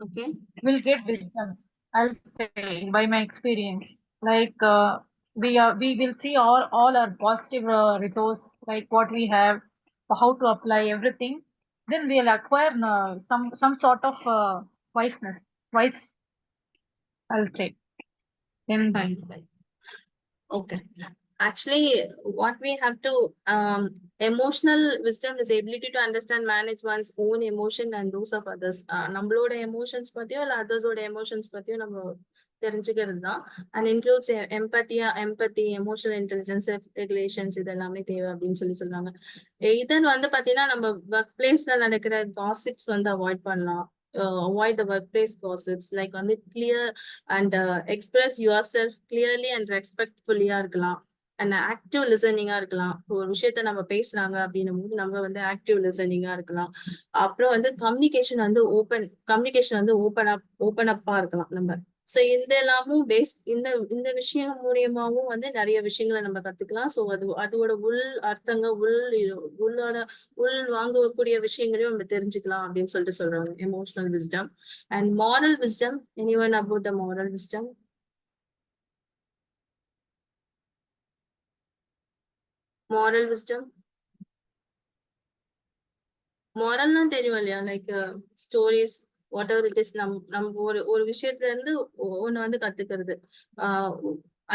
Okay. we'll get wisdom. I'll say by my experience. Like we will see all our positive results, like what we have, how to apply everything. Then we'll acquire some sort of wiseness. Wise, I'll say. Then Fine. Okay. Actually, what we have to emotional wisdom is ability to understand, manage one's own emotion and those of others. நம்மளோட emotions பத்தியோ இல்ல அதர்ஸோட emotions பத்தியோ நம்ம தெரிஞ்சுக்கிறது தான். And includes empathy, emotional intelligence, regulations, இது எல்லாமே தேவை அப்படின்னு சொல்றாங்க. இதன் வந்து பாத்தீங்கன்னா நம்ம ஒர்க் பிளேஸ்ல நடக்கிற காசிப்ஸ் வந்து அவாய்ட் பண்ணலாம். Avoid the workplace gossips, like வந்து clear and express yourself clearly and respectfully இருக்கலாம். அண்ட் ஆக்டிவ் லிசனிங்கா இருக்கலாம். ஒரு விஷயத்த நம்ம பேசுறாங்க அப்படின்னும் போது நம்ம வந்து ஆக்டிவ் லிசனிங்கா இருக்கலாம். அப்புறம் வந்து கம்யூனிகேஷன் வந்து ஓப்பன் அப்பா இருக்கலாம் நம்ம. சோ இந்த எல்லாமும் இந்த விஷயம் மூலியமாவும் வந்து நிறைய விஷயங்களை நம்ம கத்துக்கலாம். சோ அதோட உள் அர்த்தங்க உள் வாங்கக்கூடிய விஷயங்களையும் நம்ம தெரிஞ்சுக்கலாம் அப்படின்னு சொல்லிட்டு சொல்றாங்க. Emotional wisdom and moral wisdom. Anyone about the moral wisdom? Moral wisdom, மாரல்னா தெரியும் இல்லையா? Like stories, whatever it is. நம்ம ஒரு விஷயத்துல இருந்து ஒண்ணு வந்து கத்துக்கிறது.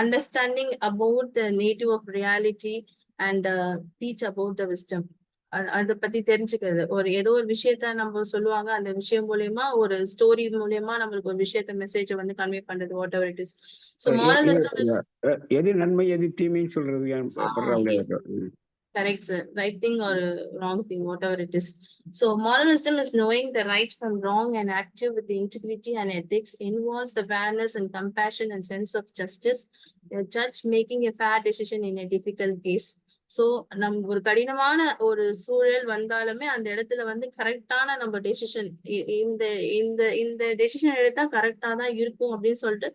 Understanding about the native of reality and teach about the wisdom. அதை பத்தி தெரிஞ்சுக்கிறது. ஏதோ ஒரு விஷயத்த நம்ம சொல்லுவாங்க, அந்த விஷயம் மூலியமா ஒரு ஸ்டோரி மூலியமா நம்மளுக்கு ஒரு விஷயத்த மெசேஜ் வந்து கன்வே பண்றது, what ever it is. So moral wisdom is எது நன்மை எது தீமைன்னு சொல்றது. Correct, sir. Right thing or wrong thing, whatever it is. So moral wisdom is knowing the right from wrong and active with the integrity and ethics, involves the awareness and compassion and sense of justice, a judge making a fair decision in a difficult case. So நம்ம ஒரு கடினமான ஒரு சூழல் வந்தாலுமே அந்த இடத்துல வந்து கரெக்டான நம்ம டெசிஷன் இந்த இந்த இந்த டெசிஷன் எடுத்தா கரெக்டா தான் இருக்கும் அப்படின்னு சொல்லிட்டு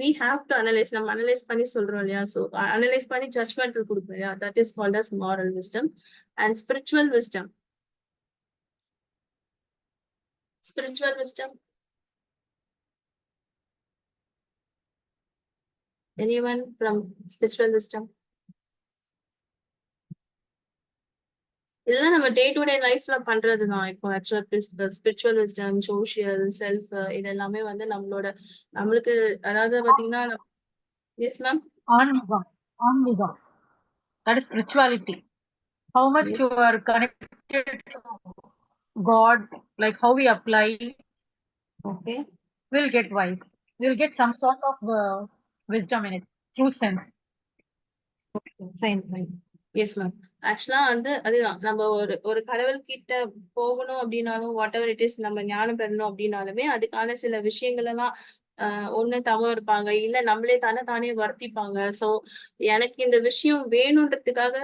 we have to analyze. நம்ம அனலைஸ் பண்ணி சொல்றோம் இல்லையா? ஸோ அனலைஸ் பண்ணி ஜட்மெண்ட் கொடுப்போம் இல்லையா? That is called as moral wisdom. And spiritual wisdom. Spiritual wisdom. Anyone from spiritual wisdom? இதெல்லாம் நம்ம டே டு டே லைஃப்ல பண்றதுதான். இப்போ ஆக்சுவலா ஸ்பிரிச்சுவல் விஸ்டம், சோஷியல், செல்ஃப், இது எல்லாமே வந்து நம்மளுக்கு அதாவது பாத்தீங்கன்னா yes ma'am. Anmigam. That is spirituality. How much Yes. you are connected to God, like how we apply, okay, we'll get wise. We'll get some sort of wisdom in it, true sense. Fine fine. Yes ma'am. ஆக்சுவலா வந்து அதுதான் நம்ம ஒரு கடவுள் கிட்ட போகணும் அப்படின்னாலும் what ever it is, நம்ம ஞானம் பெறணும் அப்படின்னாலுமே அதுக்கான சில விஷயங்கள் எல்லாம் ஒண்ணு தவம் இருப்பாங்க, இல்ல நம்மளே தானே வருத்திப்பாங்க. சோ எனக்கு இந்த விஷயம் வேணும்ன்றதுக்காக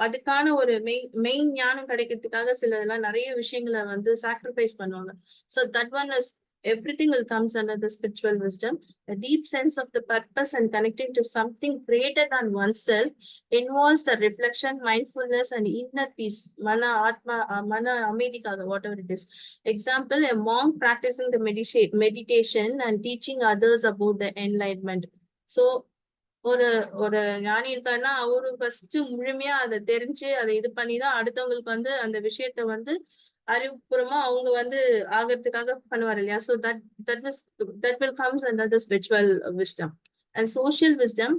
அதுக்கான ஒரு மெயின் ஞானம் கிடைக்கிறதுக்காக சில இதெல்லாம் நிறைய விஷயங்களை வந்து சாக்ரிஃபைஸ் பண்ணுவாங்க. So that one is everything will comes under the spiritual wisdom. A deep sense of the purpose and connecting to something greater than oneself involves the reflection, mindfulness, and inner peace. Mana atma, mana amedikaga, whatever it is. Example, a monk practicing the meditation and teaching others about the enlightenment. So ஒரு ஞானி இருக்காருன்னா அவரு first முழுமையா அதை தெரிஞ்சு அதை இது பண்ணிதான் அடுத்தவங்களுக்கு வந்து அந்த விஷயத்த வந்து அறிவுபூர்வமா அவங்க வந்து ஆகிறதுக்காக பண்ணுவாரு இல்லையா? So that will comes under the spiritual wisdom. And social wisdom,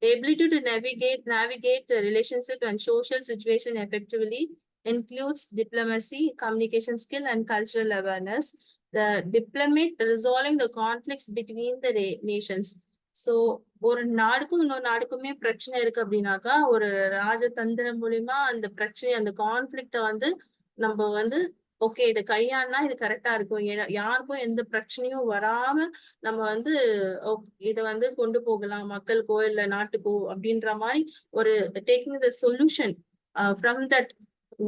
ability to navigate a relationship and social situation effectively, includes diplomacy, communication skill, and cultural awareness. The diplomat resolving the conflicts between the nations. So ஒரு நாடுக்கும் இன்னொரு நாடுக்குமே பிரச்சனை இருக்கு அப்படின்னாக்கா ஒரு ராஜதந்திரம் மூலியமா அந்த பிரச்சனை அந்த கான்ஃபிளிக்ட வந்து நம்ம வந்து ஓகே இதை கையாண்டா இது கரெக்டா இருக்கும், யாருக்கும் எந்த பிரச்சனையும் வராம நம்ம வந்து இதை வந்து கொண்டு போகலாம் மக்களுக்கோ இல்ல நாட்டுக்கோ அப்படின்ற மாதிரி ஒரு taking the solution from that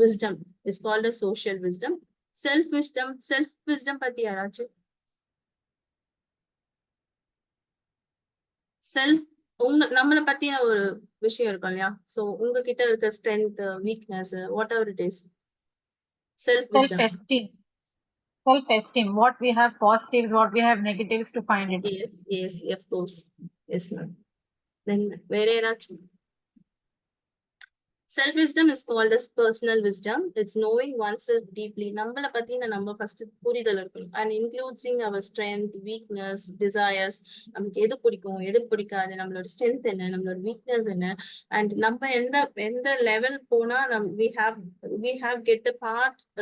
wisdom is called as social wisdom. Self wisdom பத்தி யாராச்சும்? செல்ஃப் நம்மளை பத்தின ஒரு விஷயம் இருக்கும் இல்லையா? சோ உங்ககிட்ட இருக்க strength, weakness, what ever it is, self wisdom. Self-esteem. What we have positives, what we have negatives to find it. Yes, of course. Yes, ma'am. Then வேற ஏதாச்சும்? Self wisdom is called as personal wisdom. It's knowing oneself deeply. நம்மளை பத்தின நம்ம first புரிதல் இருக்கணும். And including our strength, weakness, desires. நமக்கு எது பிடிக்கும், எது பிடிக்காது, நம்மளோட ஸ்ட்ரென்த் என்ன, நம்மளோட வீக்னஸ் என்ன, அண்ட் நம்ம எந்த லெவல் போனா we have get the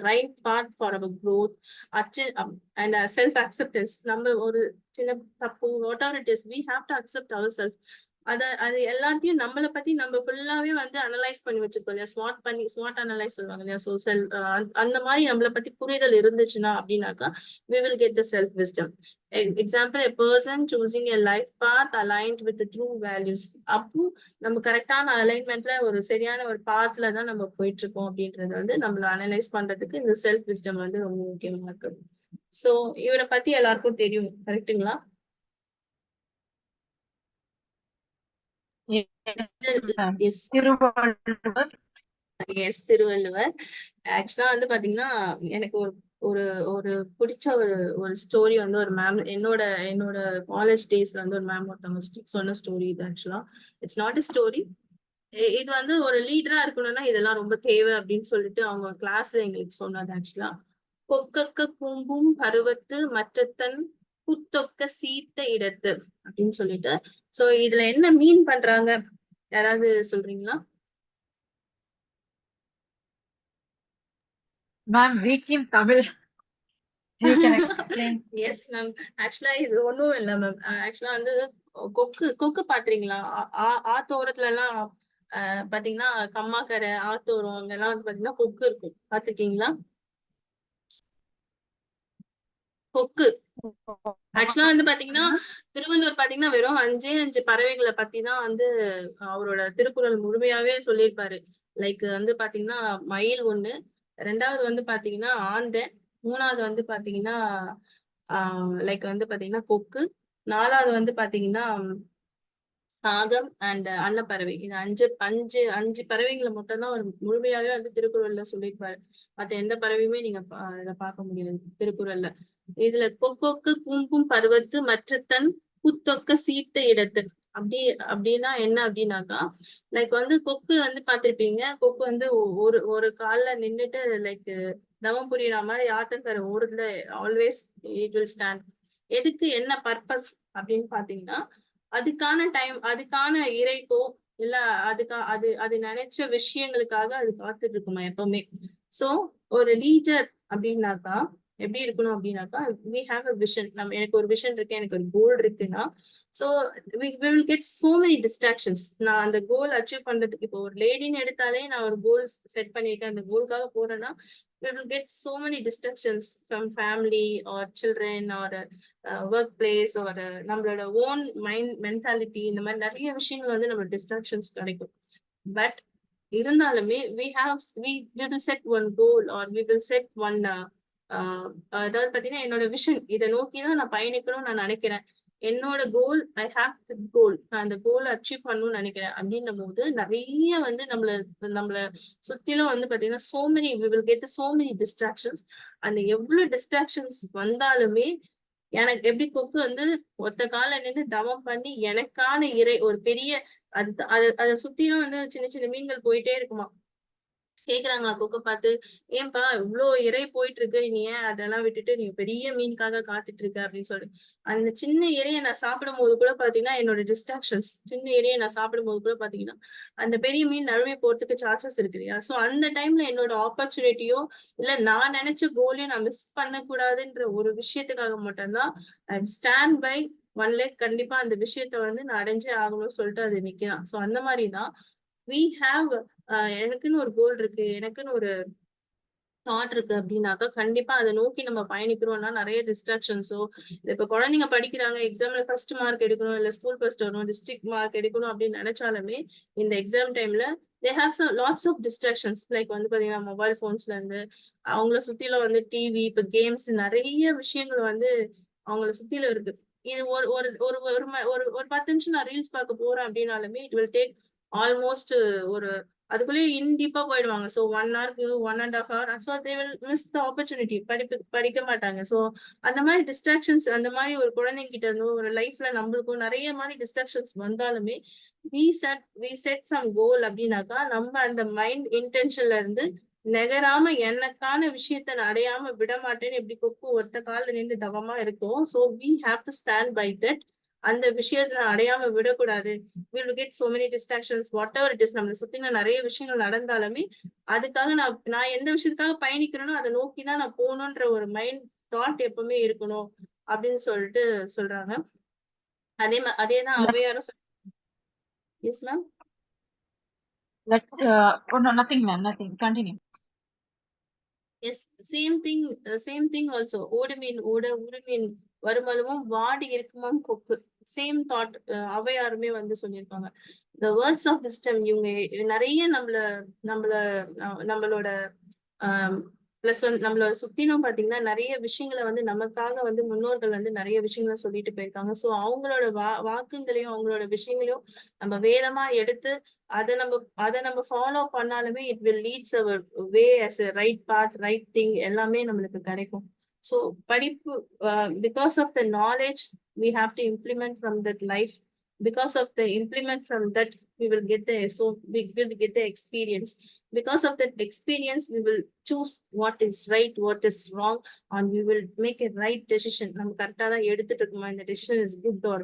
right path for our growth, and self acceptance. நம்ம ஒரு சின்ன தப்பு whatever it is, we have to accept ourselves. அது எல்லாத்தையும் நம்மளை பத்தி நம்ம ஃபுல்லாவே வந்து அனலைஸ் பண்ணி வச்சிருக்கோம் இல்லையா? ஸ்வாட் அனலைஸ் சொல்லுவாங்க இல்லையா? ஸோ அந்த மாதிரி நம்மளை பத்தி புரிதல் இருந்துச்சுன்னா அப்படின்னாக்கா we will get the self wisdom. Example, a person choosing a life path aligned with the true values. அப்போ நம்ம கரெக்டான அலைன்மெண்ட்ல ஒரு சரியான ஒரு பாத்ல தான் நம்ம போயிட்டு இருக்கோம் அப்படின்றது வந்து நம்மள அனலைஸ் பண்றதுக்கு இந்த செல்ஃப் விஸ்டம் வந்து ரொம்ப முக்கியமா இருக்கு. சோ இவரை பத்தி எல்லாருக்கும் தெரியும், கரெக்டுங்களா? திருவள்ளுவர். ஆக்சுவலா வந்து பாத்தீங்கன்னா எனக்கு ஒரு ஒரு பிடிச்ச ஒரு ஸ்டோரி வந்து ஒரு மேம் என்னோட காலேஜ் டேஸ்ல வந்து ஒரு மேம் ஒருத்தவங்க சொன்ன ஸ்டோரி இது. ஆக்சுவலா இட்ஸ் நாட் அ ஸ்டோரி. இது வந்து ஒரு லீடரா இருக்கணும்னா இதெல்லாம் ரொம்ப தேவை அப்படின்னு சொல்லிட்டு அவங்க கிளாஸ்ல எங்களுக்கு சொன்னது. ஆக்சுவலா கொக்கக்க கூம்பும் பருவத்து மற்றத்தன் புத்தொக்க சீத்த இடத்து அப்படின்னு சொல்லிட்டு. சோ இதுல என்ன மீன் பண்றாங்க யாராவது சொல்றீங்களா? Ma'am, weak in Tamil. You can explain. Yes, ma'am. Actually, இது ஒண்ணும் இல்ல மேம். ஆக்சுவலா வந்து கொக்கு பாத்துறீங்களா? ஆத்தோரத்துல எல்லாம் பாத்தீங்கன்னா கம்மாக்கரை, ஆத்தோரம் அங்கெல்லாம் வந்து பாத்தீங்கன்னா கொக்கு இருக்கும். பாத்துருக்கீங்களா? கொக்கு ஆக்சுவலா வந்து பாத்தீங்கன்னா திருவள்ளுவர் பாத்தீங்கன்னா வெறும் 5 பறவைகளை பத்தி தான் வந்து அவரோட திருக்குறள் முழுமையாவே சொல்லியிருப்பாரு. லைக் வந்து பாத்தீங்கன்னா மயில் ஒண்ணு, 2வது வந்து பாத்தீங்கன்னா ஆந்தை, 3வது வந்து பாத்தீங்கன்னா லைக் வந்து பாத்தீங்கன்னா கொக்கு, 4வது வந்து பாத்தீங்கன்னா காகம் அண்ட் அன்னப்பறவை. இது அஞ்சு அஞ்சு அஞ்சு பறவைகளை மட்டும் தான் அவர் முழுமையாவே வந்து திருக்குறள்ல சொல்லியிருப்பாரு. மத்த எந்த பறவையுமே நீங்க இத பார்க்க முடியாது திருக்குறள்ல. இதுல கொக்கொக்கு பூம்பும் பருவத்து மற்றத்தன் புத்தொக்க சீத்த இடத்து அப்படின்னா என்ன அப்படின்னாக்கா, லைக் வந்து கொக்கு வந்து பார்த்திருப்பீங்க. கொக்கு வந்து ஒரு ஒரு கால்ல நின்னுட்டு லைக் தவம் புரியுற மாதிரி ஆத்தங்கர ஓரத்துல ஆல்வேஸ் இட் வில் ஸ்டாண்ட். எதுக்கு, என்ன பர்பஸ் அப்படின்னு பாத்தீங்கன்னா, அதுக்கான டைம், அதுக்கான இறைக்கோ இல்ல அது அது நினைச்ச விஷயங்களுக்காக அது காத்துட்டு இருக்குமா எப்பவுமே. சோ ஒரு லீடர் அப்படின்னாக்கா எப்படி இருக்கணும் அப்படின்னாக்கா, we have a vision. எனக்கு ஒரு விஷன் இருக்கு, எனக்கு ஒரு கோல் இருக்குன்னா, so we will get so many distractions. நான் அந்த கோல் அச்சீவ் பண்றதுக்கு, இப்போ ஒரு லேடின்னு எடுத்தாலே நான் ஒரு கோல் செட் பண்ணியிருக்கேன், அந்த கோலுக்காக போறேன்னா we will get so many distractions from family or children or work place ஒரு நம்மளோட ஓன் மைண்ட் மென்டாலிட்டி, இந்த மாதிரி நிறைய விஷயங்கள் வந்து நம்ம டிஸ்ட்ராக்ஷன்ஸ் கிடைக்கும். பட் இருந்தாலுமே we will set one goal or we will set one அதாவது பாத்தீங்கன்னா என்னோட விஷன், இதை நோக்கிதான் நான் பயணிக்கணும்னு நான் நினைக்கிறேன். என்னோட கோல், ஐ ஹாவ் தி கோல், நான் அந்த கோலை அச்சீவ் பண்ணணும்னு நினைக்கிறேன் அப்படின்னும் போது நிறைய வந்து நம்மள சுத்திலும் வந்து பாத்தீங்கன்னா so many we will get so many distractions. அந்த எவ்வளவு டிஸ்ட்ராக்ஷன்ஸ் வந்தாலுமே எனக்கு எப்படி கொக்கு வந்து ஒத்த கால நின்று தவம் பண்ணி எனக்கான இறை ஒரு பெரிய அதை சுத்திலும் வந்து சின்ன சின்ன மீன்கள் போயிட்டே இருக்குமா. கேக்குறாங்களா கொக்க பார்த்து, ஏன்பா இவ்வளோ இறை போயிட்டு இருக்கு, நீ ஏன் அதெல்லாம் விட்டுட்டு நீ பெரிய மீனுக்காக காத்துட்டு இருக்க அப்படின்னு சொல்லிட்டு. அந்த சின்ன இறையை நான் சாப்பிடும் போது கூட பாத்தீங்கன்னா என்னோட டிஸ்ட்ராக்ஷன்ஸ், சின்ன இறையை நான் சாப்பிடும் போது கூட பாத்தீங்கன்னா அந்த பெரிய மீன் நழுவி போறதுக்கு சான்சஸ் இருக்கு இல்லையா. சோ அந்த டைம்ல என்னோட ஆப்பர்ச்சுனிட்டியோ இல்ல நான் நினைச்ச கோலையும் நான் மிஸ் பண்ணக்கூடாதுன்ற ஒரு விஷயத்துக்காக மட்டும்தான் I stand by one leg. கண்டிப்பா அந்த விஷயத்த வந்து நான் அடைஞ்சே ஆகணும்னு சொல்லிட்டு அது நிக்கலாம். சோ அந்த மாதிரிதான் we have எனக்குன்னு ஒரு கோல் இருக்கு, எனக்குன்னு ஒரு தாட் இருக்கு அப்படின்னாக்கா கண்டிப்பா அதை நோக்கி நம்ம பயணிக்கிறோம்னா நிறைய டிஸ்ட்ராக்ஷன்ஸோ, இப்ப குழந்தைங்க படிக்கிறாங்க, எக்ஸாம்ல ஃபர்ஸ்ட் மார்க் எடுக்கணும், இல்ல ஸ்கூல் ஃபர்ஸ்ட் வரணும், டிஸ்ட்ரிக்ட் மார்க் எடுக்கணும் அப்படின்னு நினைச்சாலுமே இந்த எக்ஸாம் டைம்ல they have some lots of distractions. Like வந்து பாத்தீங்கன்னா மொபைல் போன்ஸ்ல இருந்து அவங்கள சுத்தில வந்து டிவி, இப்ப கேம்ஸ், நிறைய விஷயங்கள் வந்து அவங்கள சுத்தில இருக்கு. இது ஒரு ஒரு ஒரு ஒரு 10 நிமிஷம் நான் ரீல்ஸ் பார்க்க போறேன் அப்படின்னாலுமே இட் வில் டேக் ஆல்மோஸ்ட் ஒரு அதுக்குள்ளேயே இன்டீப்பா போயிடுவாங்க. சோ 1 ஹவருக்கு 1.5 hour. So they will miss the opportunity. படிக்க மாட்டாங்க. சோ அந்த மாதிரி டிஸ்ட்ராக்ஷன்ஸ், அந்த மாதிரி ஒரு குழந்தைங்க கிட்ட இருந்து ஒரு லைஃப்ல நம்மளுக்கும் நிறைய மாதிரி டிஸ்ட்ராக்ஷன்ஸ் வந்தாலுமே we set some goal அப்படின்னாக்கா நம்ம அந்த மைண்ட் இன்டென்ஷன்ல இருந்து நெகராம எனக்கான விஷயத்த நான் அடையாம விட மாட்டேன்னு எப்படி கொக்கு ஒத்த கால நின்று தவமா இருக்கும். So we have to stand by that. அந்த விஷயத்த நான் அடையாம விடக்கூடாது. we will get so many distractions whatever it is. நம்மளை சுத்தின நிறைய விஷயங்கள் நடந்தாலுமே அதுக்காக நான் எந்த விஷயத்துக்காக பயணிக்கிறேனோ அதை நோக்கிதான் நான் போகணுன்ற ஒரு மைண்ட் தாட் எப்பவுமே இருக்கணும் அப்படின்னு சொல்லிட்டு சொல்றாங்க. அதேதான் ஔவையாரும் yes ma'am. Nothing ma'am, nothing, continue. Yes, same thing also. ஓடுமீன் ஓட உருமீன் வருமளவும் வாடி இருக்குமாம் கொக்கு. சேம் தாட் ஔவையாருமே வந்து சொல்லியிருக்காங்க. The words of wisdom. இவங்க நிறைய நம்மளோட பிளஸ் வந்து நம்மளோட சுத்திலும் பாத்தீங்கன்னா நிறைய விஷயங்களை வந்து நமக்காக வந்து முன்னோர்கள் வந்து நிறைய விஷயங்களை சொல்லிட்டு போயிருக்காங்க. சோ அவங்களோட வாக்குங்களையும் அவங்களோட விஷயங்களையும் நம்ம வேதமா எடுத்து அதை நம்ம ஃபாலோ பண்ணாலுமே it will leads our way as a right path, right thing எல்லாமே நம்மளுக்கு கிடைக்கும். சோ படிப்பு, because of the knowledge we have to implement from that life. Because of the implement from that we will get the experience. Because of that experience we will choose what is right, what is wrong, and we will make a right decision. நம்ம கரெக்டா தான் எடுத்துட்டு இருக்கோமா, இந்த decision is good or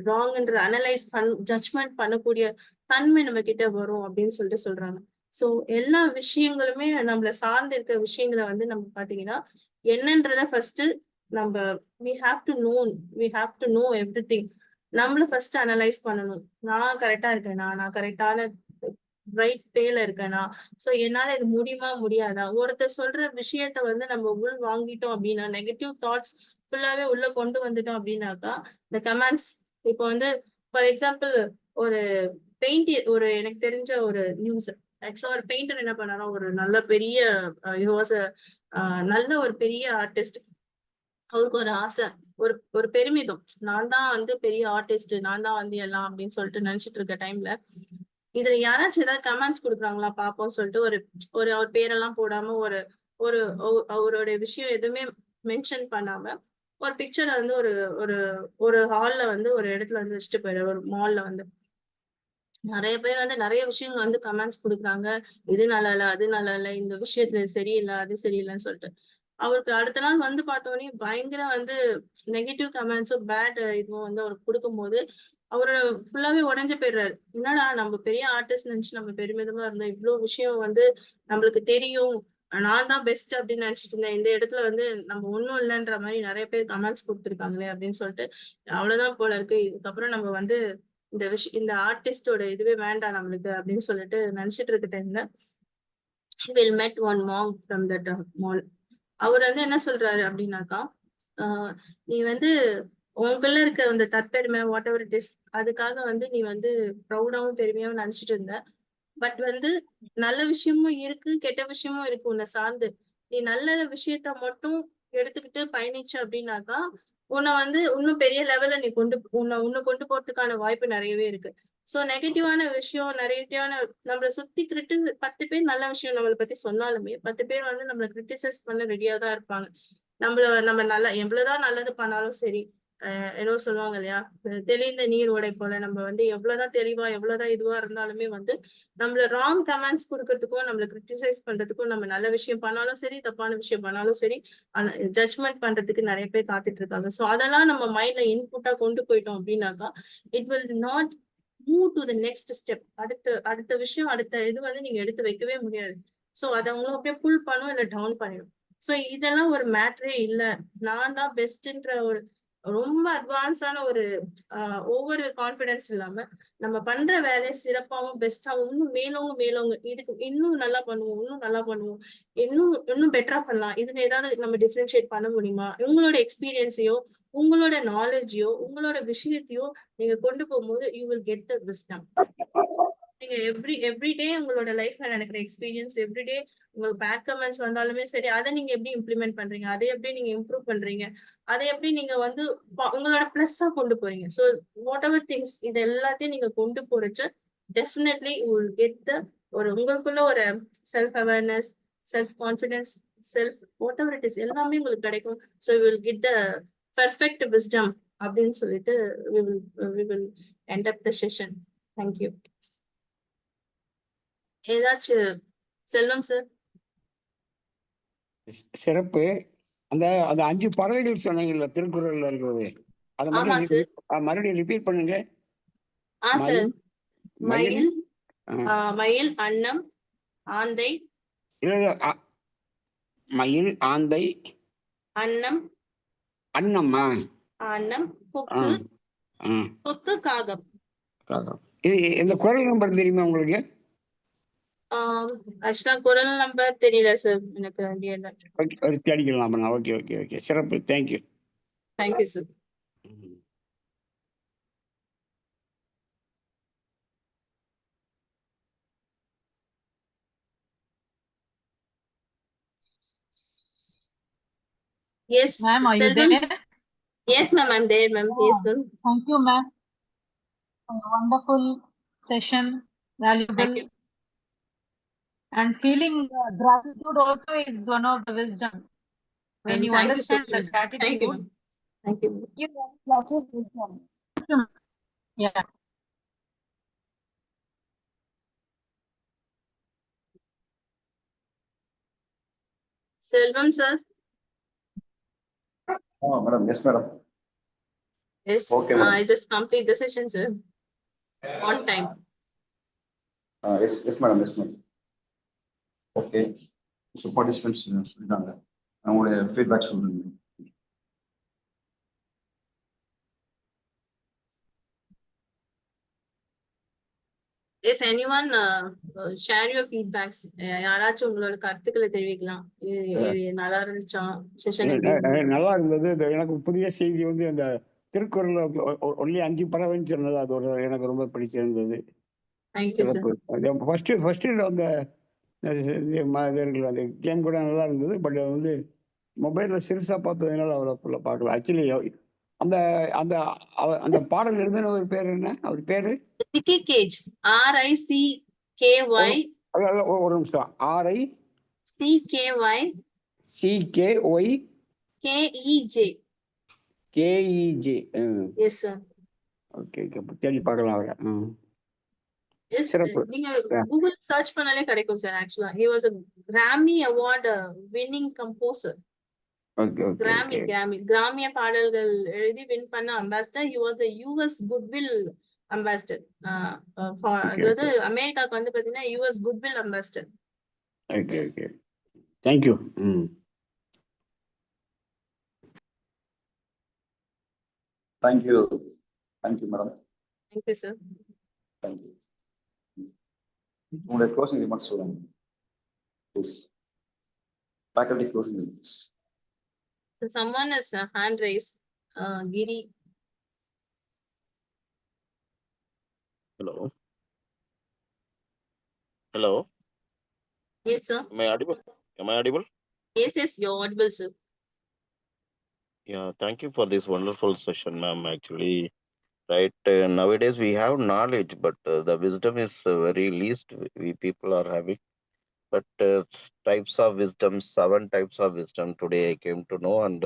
wrong என்ற analyse judgement பண்ணக்கூடிய தன்மை நம்ம கிட்ட வரும் அப்படின்னு சொல்லிட்டு சொல்றாங்க. சோ எல்லா விஷயங்களுமே நம்மள சார்ந்து இருக்கிற விஷயங்களை வந்து நம்ம பாத்தீங்கன்னா என்னன்றத ஃபர்ஸ்ட் நம்ம we have to know everything. நம்மளும் ஃபர்ஸ்ட் அனலைஸ் பண்ணணும். நான் கரெக்டா இருக்கேனா, நான் கரெக்டான ரைட் பேல இருக்கேனா, சோ என்னால இது முடியுமா முடியாதா, ஒருத்தர் சொல்ற விஷயத்த வந்து நம்ம உள் வாங்கிட்டோம் அப்படின்னா, நெகட்டிவ் தாட்ஸ் ஃபுல்லாவே உள்ள கொண்டு வந்துட்டோம் அப்படின்னாக்கா, இந்த கமெண்ட்ஸ் இப்போ வந்து ஃபார் எக்ஸாம்பிள் ஒரு ஒரு எனக்கு தெரிஞ்ச ஒரு நியூஸ், ஆக்சுவலா ஒரு பெயிண்டர் என்ன பண்ணாரா, ஒரு நல்ல பெரிய நல்ல ஒரு பெரிய ஆர்டிஸ்ட். அவருக்கு ஒரு ஆசை, ஒரு ஒரு பெருமிதம், நான் தான் வந்து பெரிய ஆர்டிஸ்ட், நான் தான் வந்து எல்லாம் அப்படின்னு சொல்லிட்டு நினைச்சிட்டு இருக்க டைம்ல, இதுல யாராச்சும் ஏதாவது கமெண்ட்ஸ் கொடுக்குறாங்களா பாப்போம் சொல்லிட்டு ஒரு ஒரு அவர் பேரெல்லாம் போடாம ஒரு ஒரு அவரோட விஷயம் எதுவுமே மென்ஷன் பண்ணாம ஒரு பிக்சரை வந்து ஒரு ஒரு ஒரு ஹால்ல வந்து ஒரு இடத்துல வந்து வச்சுட்டு போயிடுறாரு, ஒரு மால்ல வந்து. நிறைய பேர் வந்து நிறைய விஷயங்கள் வந்து கமெண்ட்ஸ் கொடுக்குறாங்க, இது நல்லா இல்ல, அது நல்லா இல்ல, இந்த விஷயத்துல சரியில்லை, அது சரியில்லைன்னு சொல்லிட்டு. அவருக்கு அடுத்த நாள் வந்து பார்த்தோன்னே பயங்கர வந்து நெகட்டிவ் கமெண்ட்ஸும் பேட் இதுவும் வந்து அவருக்கு கொடுக்கும்போது அவரு ஃபுல்லாவே உடைஞ்சு போயிடுறாரு. என்னடா நம்ம பெரிய ஆர்டிஸ்ட் நினைச்சு நம்ம பெருமிதமா இருந்தோம், இவ்வளவு விஷயம் வந்து நம்மளுக்கு தெரியும், நான் தான் பெஸ்ட் அப்படின்னு நினைச்சிட்டு இருந்தேன், இந்த இடத்துல வந்து நம்ம ஒண்ணும் இல்லைன்ற மாதிரி நிறைய பேர் கமெண்ட்ஸ் கொடுத்துருக்காங்களே அப்படின்னு சொல்லிட்டு, அவ்வளவுதான் போல இருக்கு, இதுக்கப்புறம் நம்ம வந்து இந்த ஆர்டிஸ்டோட இதுவே வேண்டாம் நம்மளுக்கு அப்படின்னு சொல்லிட்டு நினைச்சிட்டு இருக்க டைம்ல will met one monk from that mall. அவர் வந்து என்ன சொல்றாரு அப்படின்னாக்கா, நீ வந்து உங்களுக்குள்ள இருக்க அந்த தற்பெருமை வாட் எவர் இட் இஸ், அதுக்காக வந்து நீ வந்து ப்ரௌடாவும் பெருமையாவும் நினைச்சிட்டு இருந்த. பட் வந்து நல்ல விஷயமும் இருக்கு, கெட்ட விஷயமும் இருக்கு உன்னை சார்ந்து. நீ நல்ல விஷயத்த மட்டும் எடுத்துக்கிட்டு பயணிச்ச அப்படின்னாக்கா, உன்னை வந்து இன்னும் பெரிய லெவல்ல நீ உன்னை கொண்டு போறதுக்கான வாய்ப்பு நிறையவே இருக்கு. சோ நெகட்டிவான விஷயம், நெகட்டிவான நம்மளை சுத்தி 10 பேர் நல்ல விஷயம் நம்மளை பத்தி சொன்னாலுமே 10 பேர் வந்து நம்மளை கிரிட்டிசைஸ் பண்ண ரெடியா தான் இருப்பாங்க. நம்ம நல்லா எவ்வளவுதான் நல்லது பண்ணாலும் சரி, ஏதோ சொல்லுவாங்க இல்லையா, தெளிந்த நீர் உடை போல நம்ம வந்து எவ்வளவுதான் தெளிவா எவ்வளவுதான் இதுவா இருந்தாலுமே வந்து நம்மள ராங் கமெண்ட்ஸ் கொடுக்கறதுக்கும் நம்மள கிரிட்டிசைஸ் பண்றதுக்கும், நம்ம நல்ல விஷயம் பண்ணாலும் சரி தப்பான விஷயம் பண்ணாலும் சரி ஜட்ஜ்மெண்ட் பண்றதுக்கு நிறைய பேர் காத்துட்டு இருக்காங்க. சோ அதெல்லாம் நம்ம மைண்ட்ல இன்புட்டா கொண்டு போயிட்டோம் அப்படின்னாக்கா it will not move to the next step. அடுத்த விஷயம் அடுத்த இது வந்து நீங்க எடுத்து வைக்கவே முடியாது. சோ அதை அவங்களும் அப்படியே புல் பண்ணும் இல்ல டவுன் பண்ணிடும். சோ இதெல்லாம் ஒரு மேட்டரே இல்ல, நான் தான் பெஸ்ட்ன்ற ஒரு ரொம்ப அட்வான்ஸான ஒரு ஒவ்வொரு கான்பிடன்ஸ் இல்லாம நம்ம பண்ற வேலையை சிறப்பாவும் பெஸ்டாவும் இன்னும் மேலோங்க இதுக்கு இன்னும் நல்லா பண்ணுவோம், இன்னும் நல்லா பண்ணுவோம், இன்னும் பெட்டரா பண்ணலாம், இதுல ஏதாவது நம்ம டிஃபரன்ஷியேட் பண்ண முடியுமா, உங்களோட எக்ஸ்பீரியன்ஸையோ உங்களோட நாலேஜையோ உங்களோட விஷயத்தையோ நீங்க கொண்டு போகும்போது you will get the wisdom. நீங்க எவ்ரிடே உங்களோட லைஃப்ல நடக்கிற எக்ஸ்பீரியன்ஸ், எவ்ரிடே உங்களுக்கு பேட் கமெண்ட்ஸ் வந்தாலுமே சரி, அதை நீங்க எப்படி இம்ப்ளிமெண்ட் பண்றீங்க, அதை எப்படி நீங்க இம்ப்ரூவ் பண்றீங்க, அதை எப்படி நீங்க வந்து உங்களோட பிளஸ்ஸா கொண்டு போறீங்க. ஸோ வாட் எவர் திங்ஸ் இது எல்லாத்தையும் நீங்க கொண்டு போறச்சு definitely you will get the உங்களுக்குள்ள ஒரு self awareness, self confidence, self whatever it is எல்லாமே உங்களுக்கு கிடைக்கும். So you will get the perfect wisdom அப்படின்னு சொல்லிட்டு we will end up the session. Thank you. ஏதாச்சும் செல்வம் சார்? சிறப்பு. அந்த 5 பறவைகள் சொன்னீங்கல்ல திருக்குறள்ல இருக்கிறது, அதை மறுபடியும் ரிப்பீட் பண்ணுங்க. சார், மயில், மயில், அன்னம், ஆந்தை. மயில், ஆந்தை, அன்னம், அன்னம்மா, அன்னம், கொக்கு, கொக்கு, காகம். இது இந்த குரல் நம்பர் தெரியுமா உங்களுக்கு? ஆக்சுவலா குரல் நம்பர் தெரியல சார் எனக்கு. தேடிக்கலாம். ஓகே ஓகே ஓகே, சிறப்பு. Thank you. Thank you sir. Yes, ma'am, are you Selvam. there? Yes, ma'am, I'm there, ma'am. Yes, ma'am. Thank you, ma'am. Wonderful session, valuable. Thank you. And feeling gratitude also is one of the wisdom. When you Thank understand you so the much. gratitude. Thank you, ma'am. Thank you. Yeah. Selvam, sir. Oh, madam. Yes, madam. Yes. Okay, madam. I just complete the session, sir. On time. Yes, madam. Yes, madam. Okay. So participants, சொல்லிட்டாங்க. அவங்களுடைய feedback சொல்லுங்க. Yes, anyone share your feedbacks. யாராச்சும் உங்களோட கருத்துக்களை தெரிவிக்கலாம். இது நல்லா இருந்துச்சா? செஷன் எப்படி இருந்தது? நல்லா இருந்தது. எனக்கு புதிய செய்தி வந்து அந்த திருக்குறள் ஒன்லி 5 பறவைன்னு சொன்னது அது ஒரு எனக்கு ரொம்ப பிடிச்சிருந்தது. Thank you, sir. ஃபர்ஸ்ட் அந்த அந்த கேம் கூட நல்லா இருந்தது. பட் வந்து மொபைல்ல சிறுசா பார்த்ததுனால அவ்வளோ பார்க்கல. ஆக்சுவலி அந்த அந்த அந்த பாடல் எழுதினவர் பேர் என்ன? அவர் பேரு Ricky Cage. RICKY. ஒரு நிமிஷம். CKY. CKY KEJ. Yes, sir. Okay தேடி பார்க்கலாம் அவரை. Yes, சிறப்பு. நீங்க Google சர்ச் பண்ணாலே கிடைக்கும் சார். ஆக்சுவலா he was a Grammy award winning composer. Okay கிராமிய பாடல்கள் எழுதி வின் பண்ண ambassador. he was the US Goodwill ambassador. அதாவது அமெரிக்காக்கு வந்து பாத்தீங்கன்னா US Goodwill ambassador. Okay thank you. Thank you madam. Thank you, sir. Thank you. உங்களுடைய closing remarks சொல்லுங்க please. Faculty closing remarks. So someone is hand raised. Giri. Hello. Yes, sir. Am I audible? Yes, you're audible, sir. Yeah, thank you for this wonderful session, ma'am. Actually, right, nowadays we have knowledge, but the wisdom is very least we people are having. But types of wisdom, 7 types of wisdom today I came to know, and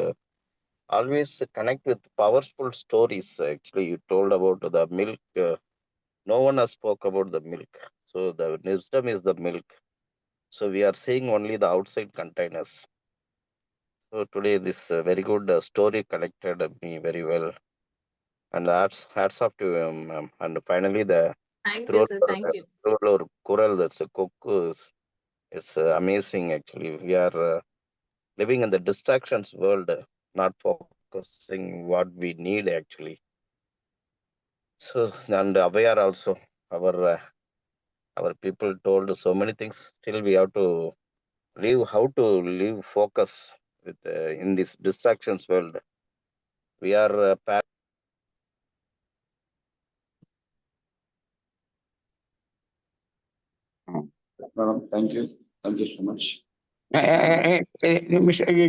always connect with powerful stories. Actually, you told about the milk. No one has spoke about the milk. So the wisdom is the milk. So we are seeing only the outside containers. So today this very good story connected me very well. And hats off to him. And finally the Thank you, sir. Thank you. Kural, that's a cook is amazing. Actually, we are living in the distractions world, not focusing what we need actually. So and aware also our people told so many things. Still we have to live how to live focus with in this distractions world. We are Madam, thank you so much.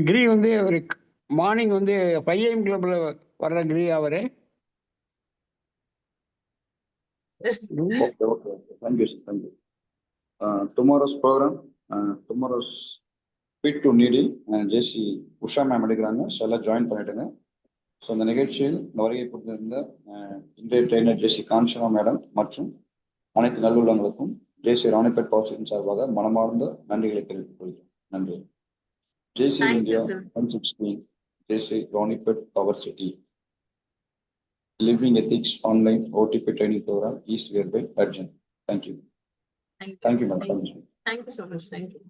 கிரி வந்து ஒரு morning வந்து 5 AM கிளப்ல வர்ற கிரி அவரு. Okay. Thank you, sir. Thank you. Tomorrow's program, tomorrow's fit to needy JC Usha ma'am எடுக்கிறாங்க. So எல்லாம் join பண்ணிட்டுங்க. So இந்த நிகழ்ச்சியில் வருகை கொடுத்திருந்த இன்றைய ட்ரெயினர் ஜேசி காஞ்சனா மேடம் மற்றும் அனைத்து நல்லுள்ளங்களுக்கும் ஜேசி ராணிப்பேட் பவர் சிட்டி சார்பாக மனமார்ந்த நன்றிகளை தெரிவித்துக் கொள்கிறேன். நன்றி. JC India 116 JC Ranipet power city Living Ethics Online OTP Training Program is hereby urgent. Thank you. Thank you, madam. Thank you so much. Thank you.